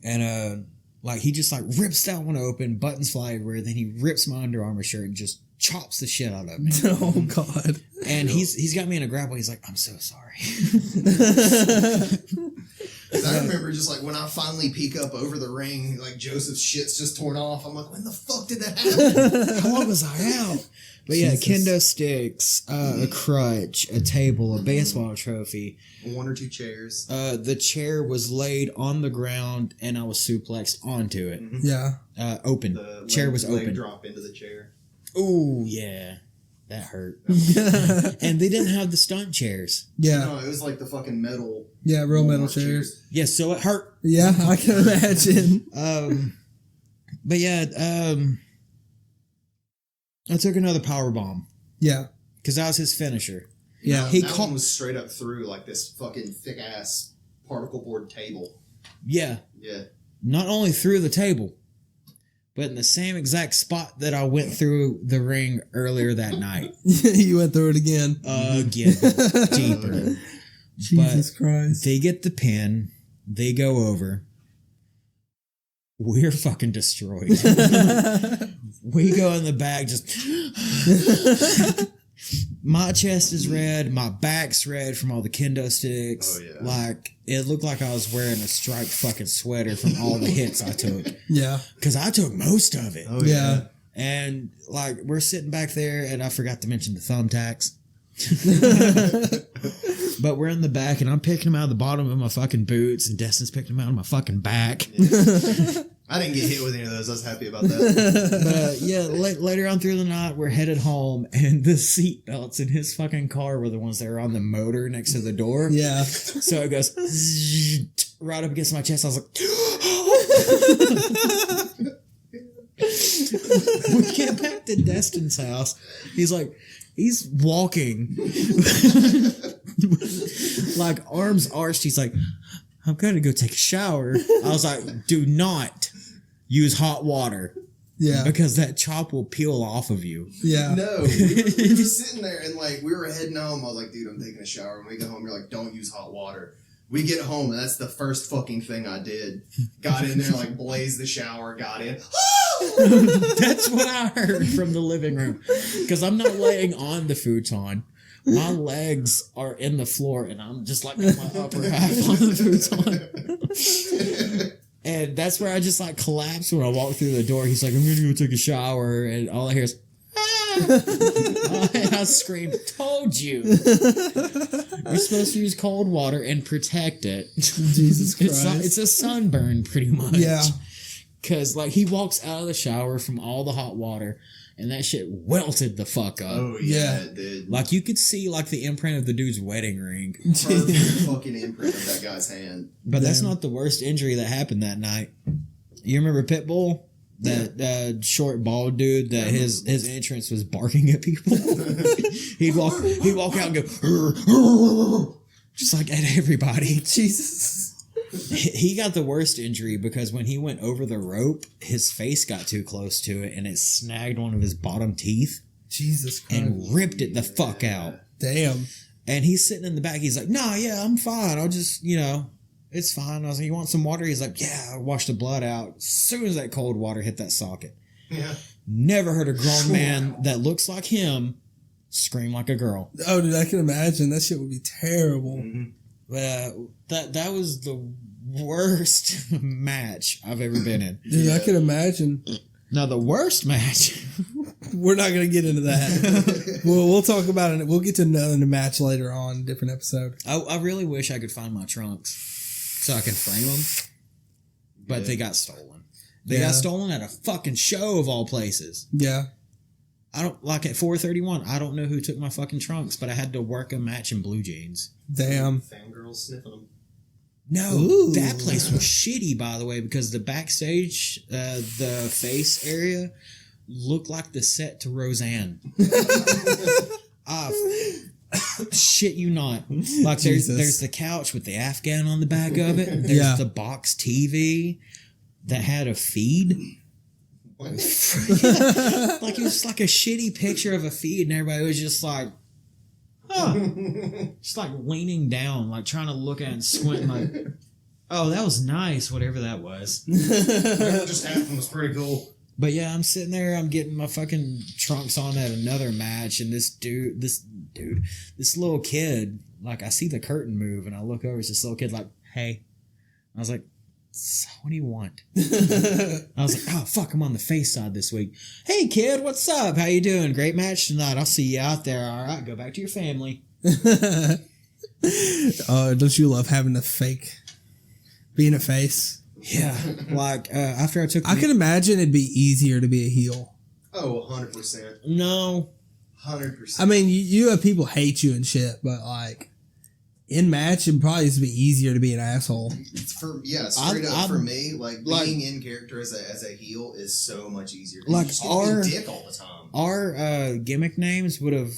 And like he just like rips that one open, buttons fly everywhere, then he rips my Under Armour shirt and just chops the shit out of me. Oh God! And he's got me in a grapple. He's like, I'm so sorry. I remember just like when I finally peek up over the ring, like Joseph's shit's just torn off. I'm like, when the fuck did that happen? How long was I out? But yeah, kendo sticks, a crutch, a table, a baseball trophy. 1 or 2 chairs. The chair was laid on the ground and I was suplexed onto it. Yeah. Open. The Chair was leg open. drop into the chair. Ooh, yeah. That hurt. And they didn't have the stunt chairs. Yeah. No, it was like the fucking metal. Yeah, real metal Walmart chairs. Yeah, so it hurt. Yeah, I can imagine. But yeah, I took another power bomb. Yeah. Because that was his finisher. Yeah. That one was straight up through like this fucking thick ass particle board table. Yeah. Yeah. Not only through the table, but in the same exact spot that I went through the ring earlier that night. You went through it again. Again. Deeper. Jesus Christ. They get the pin. They go over. We're fucking destroyed. We go in the back, just... My chest is red. My back's red from all the kendo sticks. Oh, yeah. Like, it looked like I was wearing a striped fucking sweater from all the hits I took. Yeah. Because I took most of it. Oh, Yeah. And, like, we're sitting back there, and I forgot to mention the thumbtacks. But we're in the back, and I'm picking them out of the bottom of my fucking boots, and Destin's picking them out of my fucking back. I didn't get hit with any of those. I was happy about that. But yeah, later on through the night, we're headed home, and the seat belts in his fucking car were the ones that were on the motor next to the door. Yeah. So it goes right up against my chest. I was like, we get back to Destin's house. He's walking, like arms arched. He's like, I'm going to go take a shower. I was like, do not use hot water. Yeah. Because that chop will peel off of you. Yeah. No, we were just sitting there and like we were heading home. I was like, dude, I'm taking a shower. When we get home, you're like, don't use hot water. We get home and that's the first fucking thing I did. Got in there, like blazed the shower, got in. That's what I heard from the living room. Because I'm not laying on the futon. My legs are in the floor and I'm just like in my upper half on the futon. And that's where I just like collapsed when I walked through the door. He's like, I'm gonna go take a shower, and all I hear is and I screamed, told you. You're supposed to use cold water and protect it. Jesus Christ. It's a sunburn pretty much. Yeah. Cause like he walks out of the shower from all the hot water and that shit welted the fuck up. Oh yeah, it did. Like you could see like the imprint of the dude's wedding ring. Perfect fucking imprint of that guy's hand. But that's not the worst injury that happened that night. You remember Pitbull? That short bald dude that his entrance was barking at people. he'd walk out and go just like at everybody. Jesus. He got the worst injury because when he went over the rope, his face got too close to it and it snagged one of his bottom teeth. Jesus Christ. And ripped it the fuck out. Damn. And he's sitting in the back. He's like, "No, yeah, I'm fine. I'll just, it's fine." I was like, "You want some water?" He's like, "Yeah." I washed the blood out. As soon as that cold water hit that socket. Yeah. Never heard a grown man that looks like him scream like a girl. Oh, dude, I can imagine. That shit would be terrible. Mm-hmm. That was the worst match I've ever been in. Dude, I can imagine. Now, the worst match... We're not going to get into that. we'll talk about it. We'll get to another match later on, different episode. I really wish I could find my trunks so I can frame them, but they got stolen. They got stolen at a fucking show of all places. Yeah. I don't like at 431. I don't know who took my fucking trunks, but I had to work a match in blue jeans. Damn. Fangirls sniffing them. No, Ooh. that place was shitty, by the way, because the backstage, the face area looked like the set to Roseanne. Shit you not. Like there's the couch with the Afghan on the back of it. There's Yeah. the box TV that had a feed. What? Like it was like a shitty picture of a feed, and everybody was just like, huh. Just like leaning down, like trying to look at it and squinting, like, oh, that was nice, whatever that was. Whatever just happened was pretty cool. But yeah, I'm sitting there, I'm getting my fucking trunks on at another match, and this little kid, like, I see the curtain move, and I look over, it's this little kid, like, hey. I was like, so what do you want? I was like, oh, fuck, I'm on the face side this week. Hey, kid, what's up? How you doing? Great match tonight. I'll see you out there. All right, go back to your family. Don't you love having to fake being a face? Yeah, like, after I took I can imagine it'd be easier to be a heel. Oh, 100%. No. 100%. I mean, you have people hate you and shit, but like in match, it'd probably just be easier to be an asshole. Straight up for me, like being in character as a heel is so much easier. Like you just get to be a dick all the time. Our gimmick names would have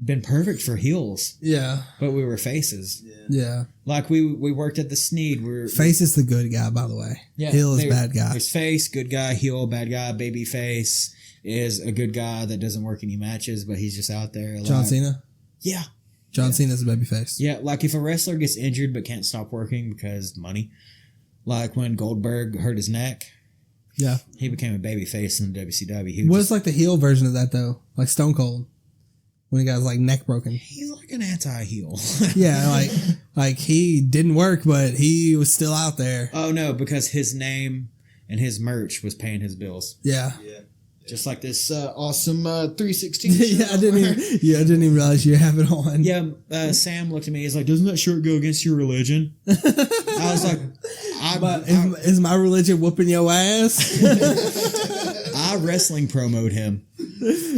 been perfect for heels, Yeah, but we were faces. yeah. Like we worked at the Sneed. Face is the good guy, by the way. Heel is bad guy. There's face, good guy, heel, bad guy. Baby face is a good guy that doesn't work any matches, but he's just out there. John Cena. Yeah. John Cena's a baby face. Yeah, like if a wrestler gets injured but can't stop working because money, like when Goldberg hurt his neck, Yeah. he became a baby face in the WCW. He What's like the heel version of that though? Like Stone Cold, when he got his like neck broken. he's like an anti-heel. Yeah, like he didn't work, but he was still out there. Oh no, because his name and his merch was paying his bills. Yeah. Just like this awesome 316 Yeah, I didn't even realize you have it on. Yeah, Sam looked at me. He's like, "Doesn't that shirt go against your religion?" I was like, Is my religion whooping your ass? I wrestling promoted him.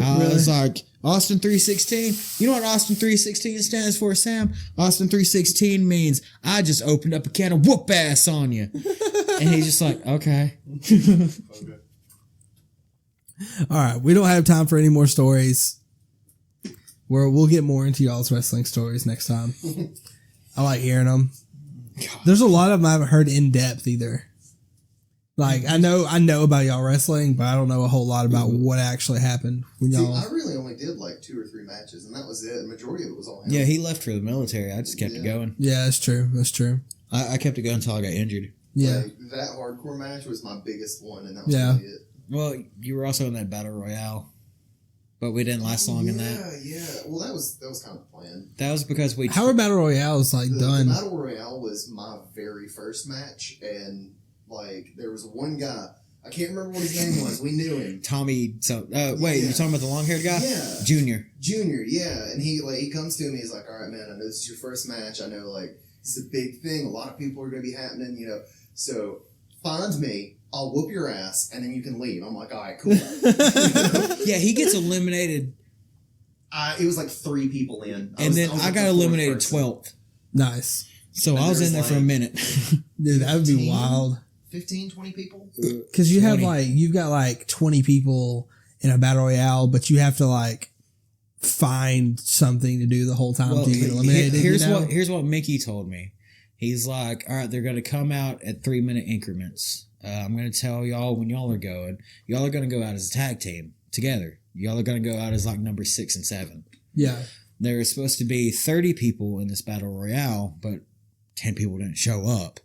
I was like, Austin 316. You know what Austin 316 stands for, Sam? Austin 316 means I just opened up a can of whoop ass on you. And he's just like, okay. All right, we don't have time for any more stories. We'll get more into y'all's wrestling stories next time. I like hearing them. There's a lot of them I haven't heard in depth either. Like I know about y'all wrestling, but I don't know a whole lot about what actually happened when y'all. I really only did like 2 or 3 matches, and that was it. The majority of it was all him. Yeah, he left for the military. I just kept it going. Yeah, that's true. That's true. I kept it going until I got injured. Yeah, Like, that hardcore match was my biggest one, and that was Yeah. really it. Well, you were also in that battle royale, but we didn't last long in that. Yeah. Well, that was kind of the plan. That was because we. how are battle royales like The done? Battle Royale was my very first match, and like there was one guy, I can't remember what his name was. We knew him. Tommy. So wait, Yeah. you're talking about the long haired guy? Yeah. Junior. Junior, yeah. And he comes to me, he's like, all right, man, I know this is your first match. I know, like, this is a big thing. A lot of people are going to be happening, you know. So find me. I'll whoop your ass, and then you can leave. I'm like, all right, cool. Yeah, he gets eliminated, It was like 3 people in. and then I got eliminated 12th. Nice, So And I was in there's there for a like- minute. dude. That would be 15? wild. 15, 20 people? Because you have 20. you've got like 20 people in a battle royale, but you have to like find something to do the whole time Well, to get eliminated. here's what Mickey told me. He's like, all right, they're going to come out at 3-minute increments. I'm going to tell y'all when y'all are going. Y'all are going to go out as a tag team together. Y'all are going to go out as like number 6 and 7. Yeah, There was supposed to be 30 people in this battle royale, but 10 people didn't show up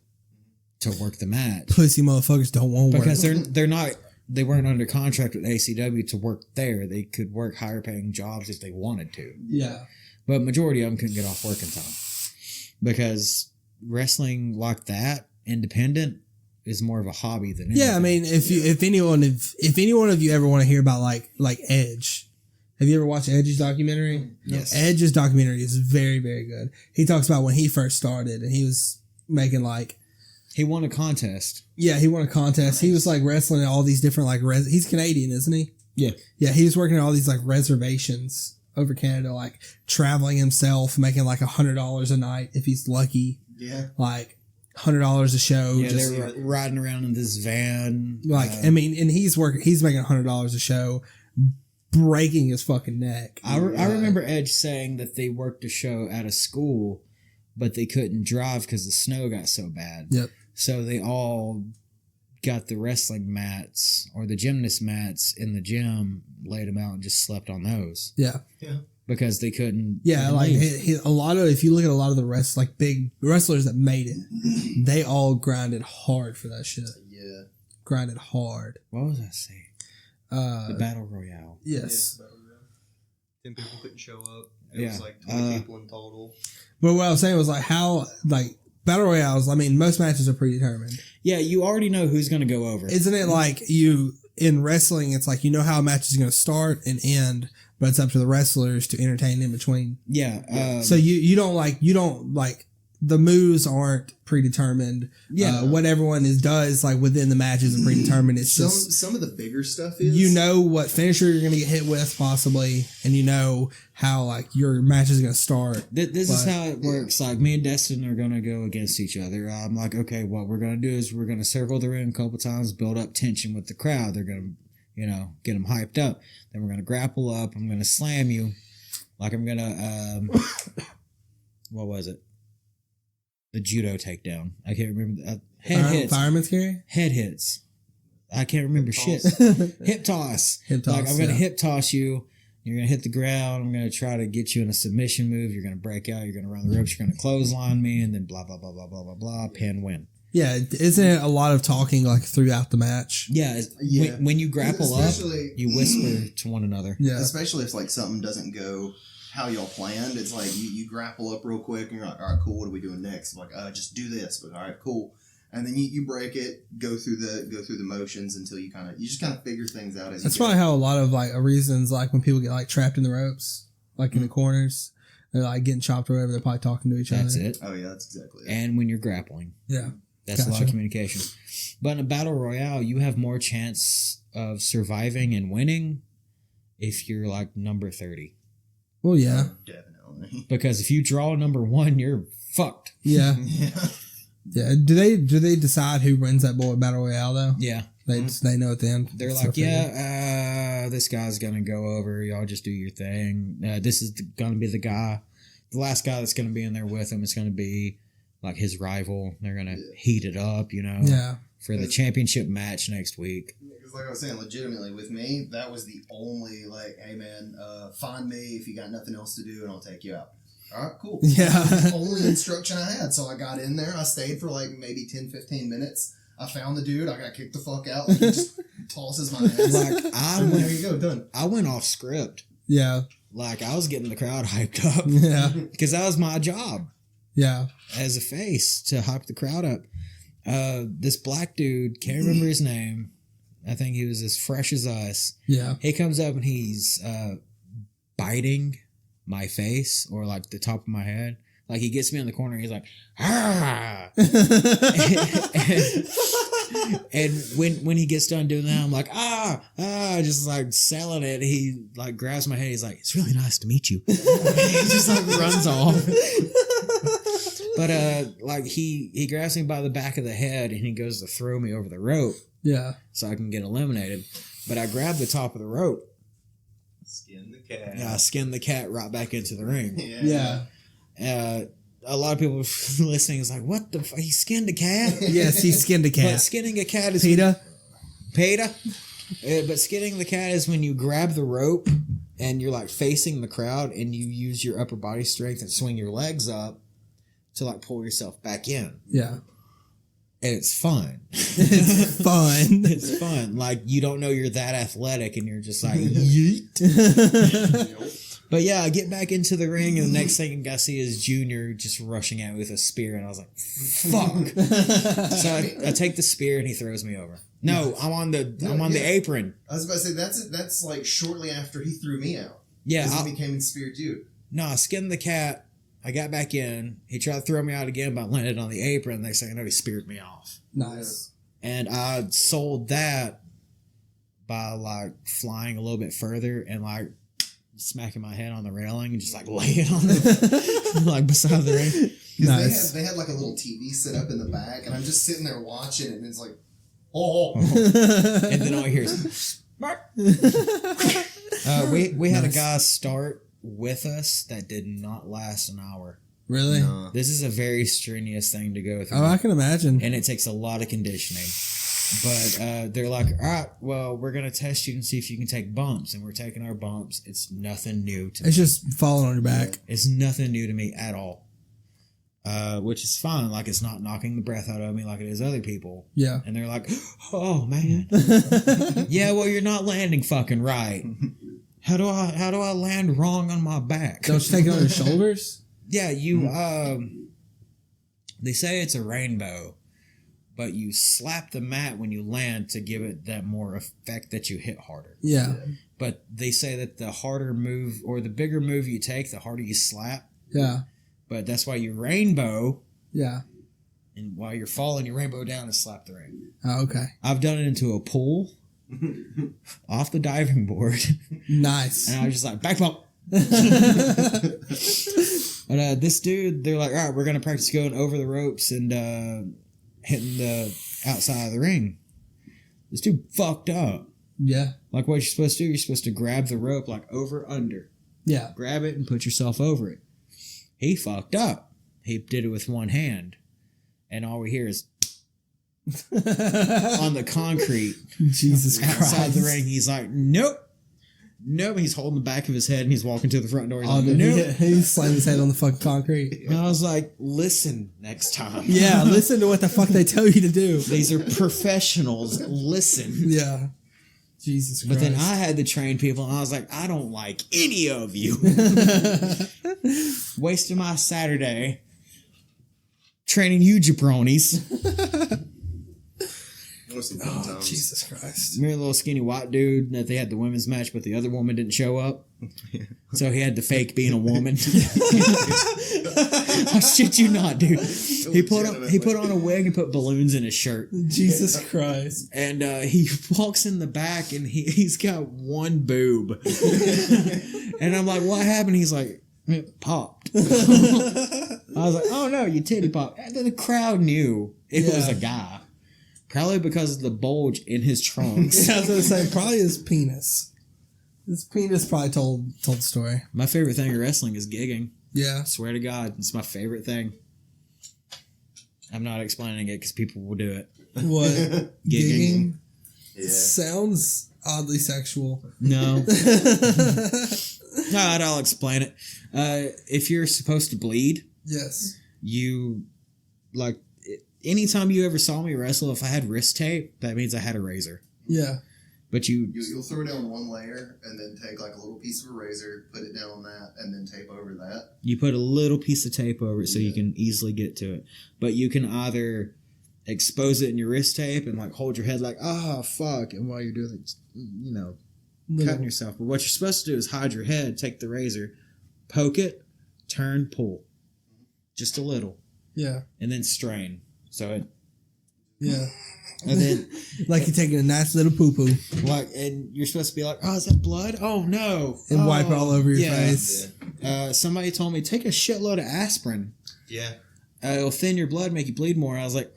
to work the match pussy motherfuckers don't want work. because they weren't under contract with ACW to work there. They could work higher paying jobs if they wanted to, Yeah, but majority of them couldn't get off work in time because wrestling like that, independent, is more of a hobby than anything. yeah. I mean, if any one of you ever want to hear about like Edge, have you ever watched Edge's documentary? Yes. Edge's documentary is very, very good. He talks about when he first started and he was making like. He won a contest. Yeah, he won a contest. He was like wrestling at all these different like he's Canadian, isn't he? Yeah. Yeah, he was working at all these like reservations over Canada, like traveling himself, making like $100 a night if he's lucky. Yeah. like $100 a show. Yeah, just, they were riding around in this van. like, I mean, and he's making $100 a show, breaking his fucking neck. I remember Edge saying that they worked a show at a school, but they couldn't drive because the snow got so bad. Yep. So they all got the wrestling mats or the gymnast mats in the gym, laid them out, and just slept on those. Yeah. Because they couldn't. Yeah, couldn't like leave. a lot of, if you look at a lot of the like big wrestlers that made it, they all grinded hard for that shit. Yeah. Grinded hard. What was I saying? The Battle Royale. Yes. 10 people couldn't show up. It Yeah. was like 20 people in total. But what I was saying was like how, like, Battle Royales, I mean, most matches are predetermined. Yeah, you already know who's going to go over. Isn't it like you, in wrestling, it's like you know how a match is going to start and end, but it's up to the wrestlers to entertain in between. Yeah. So you don't like, the moves aren't predetermined. Yeah. What everyone does like within the match isn't predetermined. It's just, Some of the bigger stuff is, you know what finisher you're going to get hit with possibly, and you know how like your match is going to start. This is how it works. Like me and Destin are going to go against each other. I'm like, okay, what we're going to do is we're going to circle the ring a couple times, build up tension with the crowd. They're going to, get them hyped up. Then we're going to grapple up. I'm going to slam you. Like I'm going to, what was it? The judo takedown. I can't remember. Head hits. Fireman's carry? Head hits. I can't remember shit. Hip toss. Hip toss, Like I'm going to yeah. hip toss you. You're going to hit the ground. I'm going to try to get you in a submission move. You're going to break out. You're going to run the ropes. You're going to clothesline me, and then blah, blah, blah, blah, blah, blah, blah. Pin, win. Yeah, isn't it a lot of talking like throughout the match? Yeah. Yeah. When you grapple up, Especially- you whisper to one another. Yeah. especially if like something doesn't go how y'all planned. It's like you grapple up real quick and you're like, all right, cool, what are we doing next? I'm like, just do this. But all right, cool. And then you break it, go through the motions until you just kind of figure things out as That's you go. probably how a lot of like reasons like when people get like trapped in the ropes, like in the corners, they're like getting chopped or whatever. They're probably talking to each That's other. it. Oh yeah, that's exactly it. And when you're grappling. Yeah. That's a lot Gotcha. of communication. But in a battle royale, you have more chance of surviving and winning if you're like number 30. Well, yeah. Definitely. Because if you draw number 1, you're fucked. Yeah. Yeah. Yeah. Do they decide who wins that battle royale though? Yeah. They know at the end. They're It's like, their favorite. yeah, this guy's going to go over. Y'all just do your thing. This is going to be the last guy that's going to be in there with him. It's going to be like his rival. They're going to heat it up, Yeah. for the championship match next week. Because like I was saying, legitimately with me, that was the only like, hey man, find me if you got nothing else to do and I'll take you out. All right, cool. Yeah. That's the only instruction I had. So I got in there. I stayed for like maybe 10, 15 minutes. I found the dude. I got kicked the fuck out. He just tosses my ass. Like, And there you go, done. I went off script. Yeah. Like, I was getting the crowd hyped up. Yeah. Because that was my job Yeah. as a face, to hype the crowd up. This black dude, can't remember his name. I think he was as fresh as us. Yeah. He comes up and he's biting my face or like the top of my head. Like he gets me in the corner. He's like, ah. and when he gets done doing that, I'm like, just like selling it. He like grabs my head. He's like, it's really nice to meet you. He just like runs off. But like he grabs me by the back of the head and he goes to throw me over the rope Yeah. so I can get eliminated. But I grab the top of the rope. Skin the cat. Yeah, I skinned the cat right back into the ring. Yeah. Yeah. A lot of people listening is like, what the fuck? He skinned a cat? Yes, he skinned a But cat. skinning a cat is... PETA. PETA? But skinning the cat is when you grab the rope and you're like facing the crowd and you use your upper body strength and swing your legs up to like pull yourself back in. Yeah. And it's fun. It's fun. It's fun. Like, you don't know you're that athletic and you're just like, yeet. But yeah, I get back into the ring and the next thing I see is Junior just rushing at me with a spear and I was like, fuck. So I take the spear and he throws me over. No, I'm on the apron. I was about to say that's like shortly after he threw me out. Yeah. Because he became and speared you. No, I skinned the cat. I got back in. He tried to throw me out again, but I landed on the apron. Next thing I know, he speared me off. Nice. And I sold that by like flying a little bit further and like smacking my head on the railing and just like laying on the like beside the ring. Nice. They had like a little TV set up in the back, and I'm just sitting there watching it, and it's like, oh. And then all you hear is, Mark. We had a Nice. guy start with us that did not last an hour. Really? No. This is a very strenuous thing to go through. Oh, I can imagine. And it takes a lot of conditioning. But they're like, all right, well, we're going to test you and see if you can take bumps. And we're taking our bumps. It's nothing new to me. It's just falling on your back. It's nothing new to me at all. Which is fine. Like, it's not knocking the breath out of me like it is other people. Yeah. And they're like, oh, man. Yeah, well, you're not landing fucking right. How do I land wrong on my back? Don't you take it on your shoulders? Yeah, you, they say it's a rainbow, but you slap the mat when you land to give it that more effect that you hit harder. Yeah. But they say that the harder move or the bigger move you take, the harder you slap. Yeah. But that's why you rainbow, Yeah. and while you're falling, you rainbow down and slap the rain. Oh, okay. I've done it into a pool, off the diving board, Nice. and I was just like, back bump. But this dude, they're like, all right, we're going to practice going over the ropes and hitting the outside of the ring. This dude fucked up. Yeah. Like what you're supposed to do, you're supposed to grab the rope like over, under. Yeah. Grab it and put yourself over it. He fucked up. He did it with one hand. And all we hear is on the concrete Jesus outside Christ. the ring. He's like, nope. Nope. He's holding the back of his head and he's walking to the front door. He's Oh, like, dude, nope. he slammed his head on the fucking concrete. And I was like, listen next time. Yeah, listen to what the fuck they tell you to do. These are professionals. Listen. Yeah. Jesus Christ. But then I had to train people and I was like, I don't like any of you. Wasting my Saturday training you jabronis. Those are fun Oh, times. Jesus Christ. Remember the little skinny white dude that they had the women's match, but the other woman didn't show up? So he had to fake being a woman. I shit you not, dude. He put on a wig and put balloons in his shirt. Jesus Christ. And he walks in the back and he's got one boob. And I'm like, what happened? He's like, it popped. I was like, oh no, your titty popped. And then the crowd knew it was a guy. Probably because of the bulge in his trunks. Yeah, I was going to say, probably his penis. His penis probably told the story. My favorite thing in wrestling is gigging. Yeah. I swear to God, it's my favorite thing. I'm not explaining it because people will do it. What? Gigging. Yeah. Sounds oddly sexual. No. Alright, I'll explain it. If you're supposed to bleed, Yes. you, like, anytime you ever saw me wrestle, if I had wrist tape, that means I had a razor. Yeah. But You'll throw down one layer and then take like a little piece of a razor, put it down on that, and then tape over that. you put a little piece of tape over it so you can easily get to it. But you can either expose it in your wrist tape and like hold your head like, oh, fuck. And while you're doing it, you know, cutting yourself. But what you're supposed to do is hide your head, take the razor, poke it, turn, pull. Just a little. Yeah. And then strain. So it, Yeah. and then Like you're taking a nice little poo-poo like, and you're supposed to be like, oh, is that blood? Oh no. and wipe it all over your Yeah. face. Somebody told me take a shitload of aspirin. Yeah. It'll thin your blood, make you bleed more. I was like,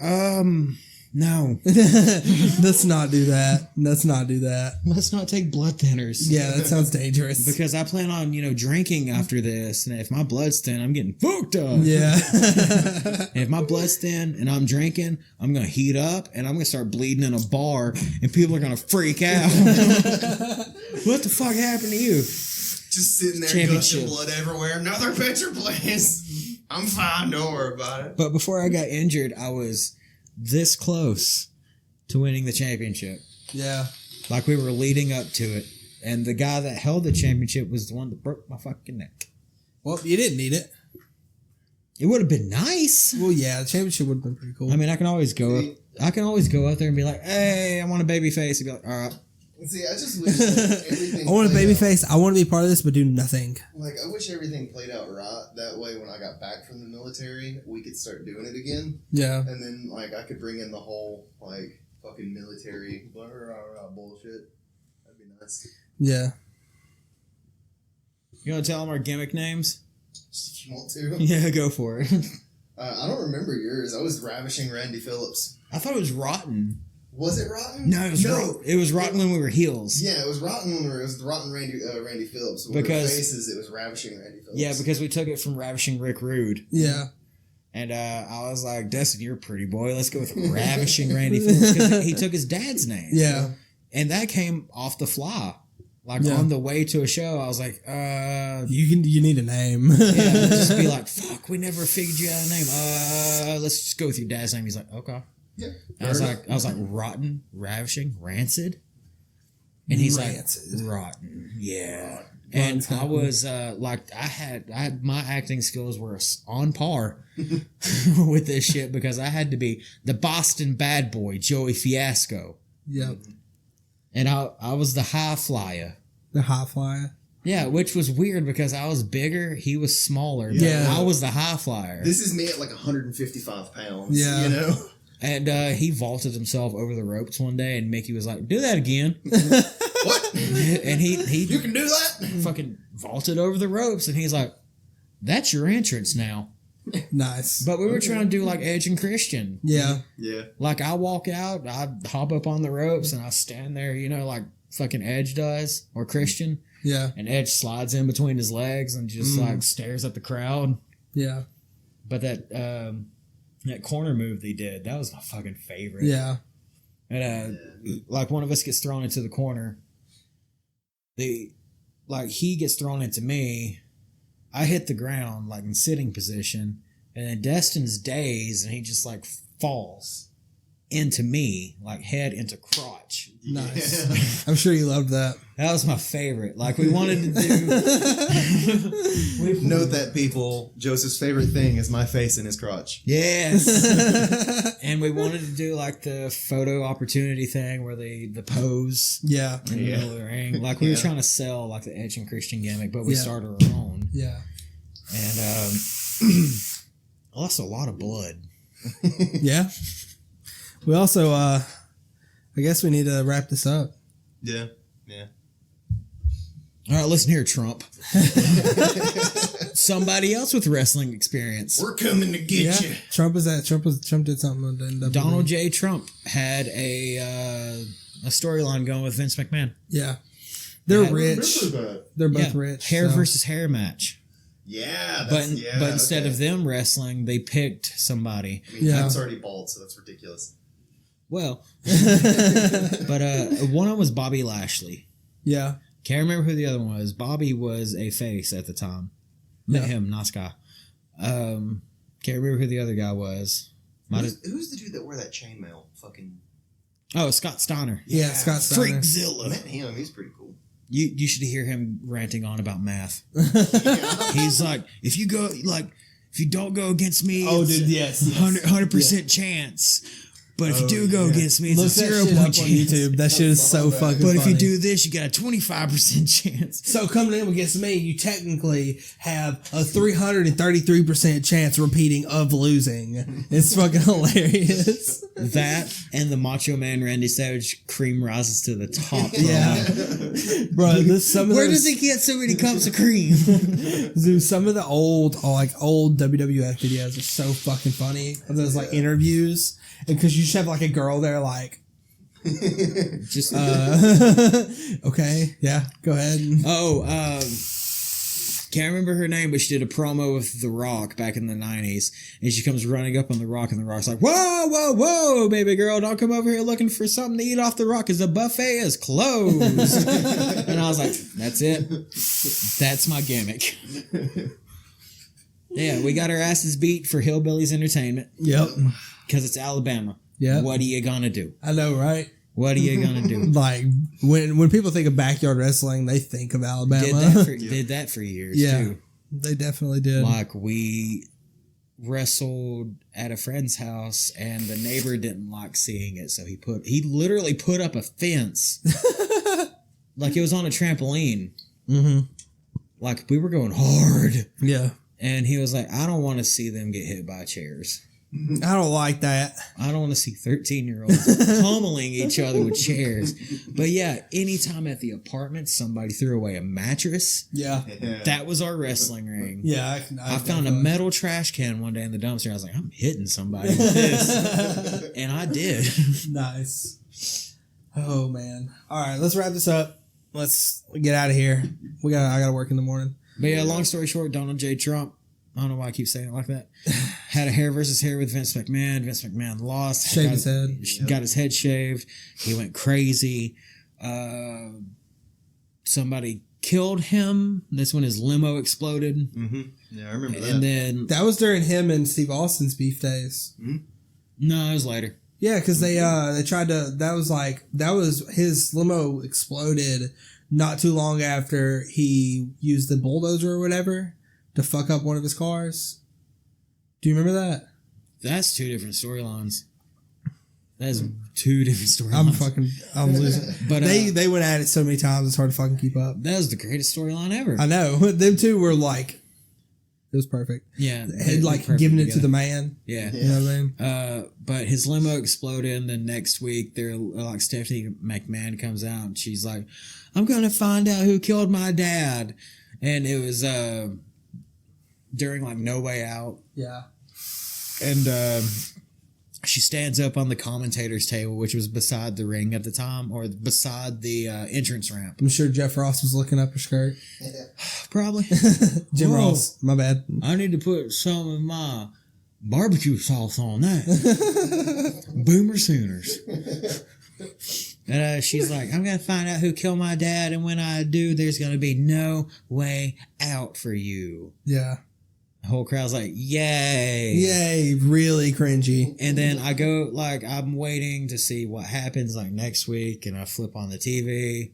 no. Let's not do that. Let's not do that. Let's not take blood thinners. Yeah, that sounds dangerous. Because I plan on, drinking after this, and if my blood's thin, I'm getting fucked up. Yeah. And if my blood's thin and I'm drinking, I'm going to heat up and I'm going to start bleeding in a bar and people are going to freak out. What the fuck happened to you? Just sitting there, Championship. gushing blood everywhere. Another picture, please. I'm fine. Don't worry about it. But before I got injured, I was this close to winning the championship. Yeah. Like we were leading up to it. And the guy that held the championship was the one that broke my fucking neck. Well, you didn't need it. It would have been nice. Well, yeah, the championship would have been pretty cool. I mean, I can always go up. I can always go out there and be like, "Hey, I want a baby face." And be like, "All right." See, I just wish that everything. I want a played baby out. face. I want to be part of this, but do nothing. Like, I wish everything played out right. That way, when I got back from the military, we could start doing it again. Yeah. And then, like, I could bring in the whole, like, fucking military blah, blah, blah, blah, bullshit. That'd be nice. Yeah. You want to tell them our gimmick names? Just if you want to. Yeah, go for it. I don't remember yours. I was ravishing Randy Phillips. I thought it was Rotten. Was it Rotten? No, it was Rotten when we were heels. Yeah, it was Rotten when it was the Rotten Randy Phillips. When Because- we were faces, it was ravishing Randy Phillips. Yeah, because we took it from Ravishing Rick Rude. Yeah. And I was like, Destin, you're a pretty boy. Let's go with Ravishing Randy Phillips. Because he took his dad's name. Yeah. And that came off the fly. Like Yeah. on the way to a show, I was like, You need a name. yeah, just be like, fuck, we never figured you out a name. Let's just go with your dad's name. He's like, okay. Yeah. I was like, Rotten, Ravishing, Rancid. And he's Rancid. like, Rotten, yeah. And I was like, I had my acting skills were on par with this shit because I had to be the Boston bad boy, Joey Fiasco. Yep. And I was the high flyer. The high flyer. Yeah, which was weird because I was bigger, he was smaller. But Yeah. I was the high flyer. This is me at like 155 pounds. Yeah. You know? And he vaulted himself over the ropes one day, and Mickey was like, do that again. What? And he You can do that? fucking vaulted over the ropes, and he's like, that's your entrance now. Nice. But we were trying to do like Edge and Christian. Yeah. Yeah. Like I walk out, I hop up on the ropes, and I stand there, you know, like fucking Edge does, or Christian. Yeah. And Edge slides in between his legs and just like stares at the crowd. Yeah. But that corner move they did, that was my fucking favorite. Yeah. And like one of us gets thrown into the corner. He gets thrown into me. I hit the ground like in sitting position, and then Destin's dazed and he just like falls into me, like head into crotch. Nice. I'm sure you loved that. That was my favorite. Like we wanted to do. Note that, people. Joseph's favorite thing is my face in his crotch. Yes. And we wanted to do like the photo opportunity thing where the pose Yeah. in the middle of the ring. Like we were trying to sell like the Edge and Christian gimmick, but we started our own. Yeah. And lost a lot of blood. Yeah. We also, I guess we need to wrap this up. Yeah. Yeah. All right, listen here, Trump. Somebody else with wrestling experience. We're coming to get you. Trump did something on WWE. Donald J. Trump had a storyline going with Vince McMahon. Yeah. They're Yeah. rich. Remember that. They're both Yeah, rich. hair so- versus hair match. Yeah. But instead okay. of them wrestling, they picked somebody. I mean, Yeah. It's already bald, so that's ridiculous. Well, but one of them was Bobby Lashley. Yeah. Can't remember who the other one was. Bobby was a face at the time. Met him, nice guy. Can't remember who the other guy was. Who's the dude that wore that chainmail? Fucking. Oh, Scott Steiner. Yeah, Scott Steiner. I Freakzilla. met him. He's pretty cool. You should hear him ranting on about math. Yeah. He's like, if you don't go against me, Oh, it's dude, yes. 100% chance. But if you do go against me, it's Look a that 0 shit up on point chance. YouTube. That shit is so fucking But funny. if you do this, you got a 25% chance. So coming in against me, you technically have a 333% chance repeating of losing. It's fucking hilarious. That and the Macho Man Randy Savage cream rises to the top. Yeah. Bro, Where does he get so many cups of cream? Dude, some of the old WWF videos are so fucking funny. Of those like interviews, because you just have like a girl there like, Just okay, yeah, go ahead. can't remember her name, but she did a promo with The Rock back in the 90s, and she comes running up on The Rock, and The Rock's like, whoa, whoa, whoa, baby girl, don't come over here looking for something to eat off The Rock, because the buffet is closed. And I was like, that's it. That's my gimmick. Yeah, we got our asses beat for Hillbillies Entertainment, Yep. because it's Alabama. Yep. What are you gonna do? I know, right? What are you gonna do? Like when people think of backyard wrestling, they think of Alabama. Did that for years, Yeah. too. They definitely did. Like, we wrestled at a friend's house, and the neighbor didn't like seeing it, so he literally put up a fence. Like, it was on a trampoline. Mm-hmm. Like, we were going hard. Yeah. And he was like, I don't want to see them get hit by chairs. I don't like that. I don't want to see 13-year-olds pummeling each other with chairs. But yeah, anytime at the apartment somebody threw away a mattress, Yeah. that was our wrestling ring. Yeah. I found a metal trash can one day in the dumpster. I was like, I'm hitting somebody with this. And I did. Nice. Oh, man. All right, let's wrap this up. Let's get out of here. I got to work in the morning. But yeah, long story short, Donald J. Trump, I don't know why I keep saying it like that, had a hair versus hair with Vince McMahon. Vince McMahon lost. Shaved his head. Got his head shaved. He went crazy. Somebody killed him. That's when his limo exploded. Mm-hmm. Yeah, I remember that. And then... That was during him and Steve Austin's beef days. No, it was later. Yeah, because they tried to... That was his limo exploded not too long after he used the bulldozer or whatever to fuck up one of his cars. Do you remember that? That's two different storylines. That's two different storylines. I'm losing. But they went at it so many times, it's hard to fucking keep up. that was the greatest storyline ever. I know. Them two were like... It was perfect. Yeah. Had like giving it to the man. Yeah. You know what I mean? But his limo exploded, and then next week, they're like Stephanie McMahon comes out, and she's like, "I'm gonna find out who killed my dad," and it was during like No Way Out, Yeah. and she stands up on the commentator's table, which was beside the ring at the time, or beside the entrance ramp. I'm sure Jeff Ross was looking up her skirt. Probably. Jim Whoa. Ross, my bad. I need to put some of my barbecue sauce on that. Boomer Sooners. And she's like, I'm going to find out who killed my dad, and when I do, there's going to be no way out for you. Yeah. The whole crowd's like, yay. Yay, really cringy. And then I go, like, I'm waiting to see what happens, like, next week, and I flip on the TV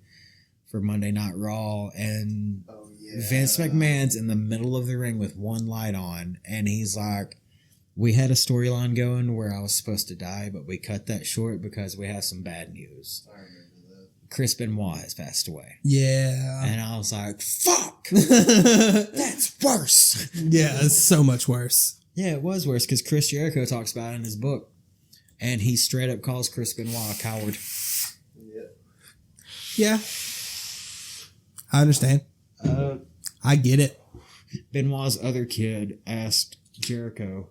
for Monday Night Raw, and Vince McMahon's in the middle of the ring with one light on, and he's like, we had a storyline going where I was supposed to die, but we cut that short because we have some bad news. I remember that. Chris Benoit has passed away. Yeah. And I was like, fuck! That's worse! Yeah, it's so much worse. Yeah, it was worse because Chris Jericho talks about it in his book. And he straight up calls Chris Benoit a coward. Yeah. I understand. I get it. Benoit's other kid asked Jericho,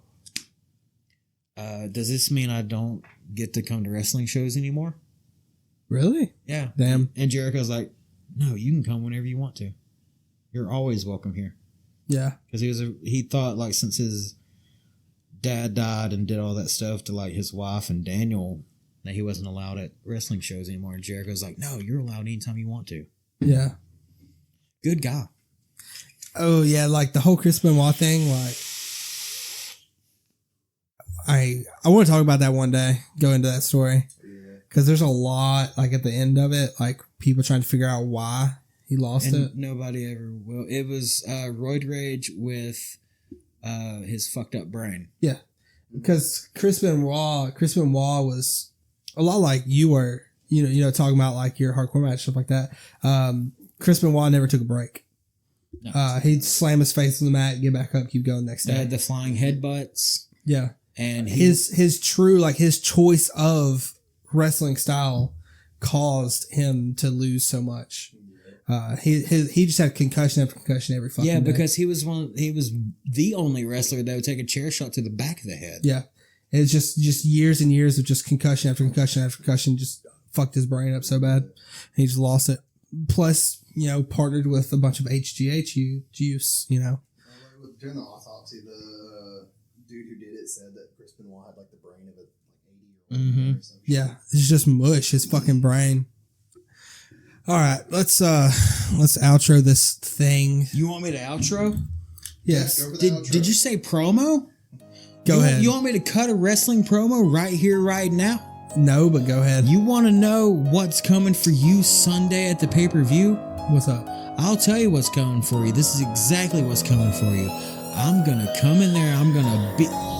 does this mean I don't get to come to wrestling shows anymore? Really? Yeah. Damn. And Jericho's like, no, you can come whenever you want to. You're always welcome here. Yeah. Because he thought, like, since his dad died and did all that stuff to, like, his wife and Daniel, that he wasn't allowed at wrestling shows anymore. And Jericho's like, no, you're allowed anytime you want to. Yeah. Good guy. Oh, yeah, like the whole Chris Benoit thing, like, I want to talk about that one day, go into that story. Because there's a lot, like, at the end of it, like, people trying to figure out why he lost And it. nobody ever will. It was roid rage with his fucked up brain. Yeah. Because Chris Benoit was a lot like you were, you know, talking about, like, your hardcore match, stuff like that. Chris Benoit never took a break. No. He'd slam his face on the mat, get back up, keep going next They day. had the flying headbutts. Yeah. And his choice of wrestling style caused him to lose so much. He just had concussion after concussion every fucking day. because he was the only wrestler that would take a chair shot to the back of the head. Yeah. It's just years and years of just concussion after concussion after concussion just fucked his brain up so bad. He just lost it. Plus, you know, partnered with a bunch of HGH use, you know. During the autopsy, the dude who did it said that Chris Benoit had like the brain of a 80-year-old or something. Yeah, it's just mush. His fucking brain. All right, let's outro this thing. You want me to outro? Yes. Go for the outro. Did you say promo? Go ahead. You want me to cut a wrestling promo right here, right now? No, but go ahead. You want to know what's coming for you Sunday at the pay-per-view? What's up? I'll tell you what's coming for you. This is exactly what's coming for you. I'm going to come in there. I'm going to be...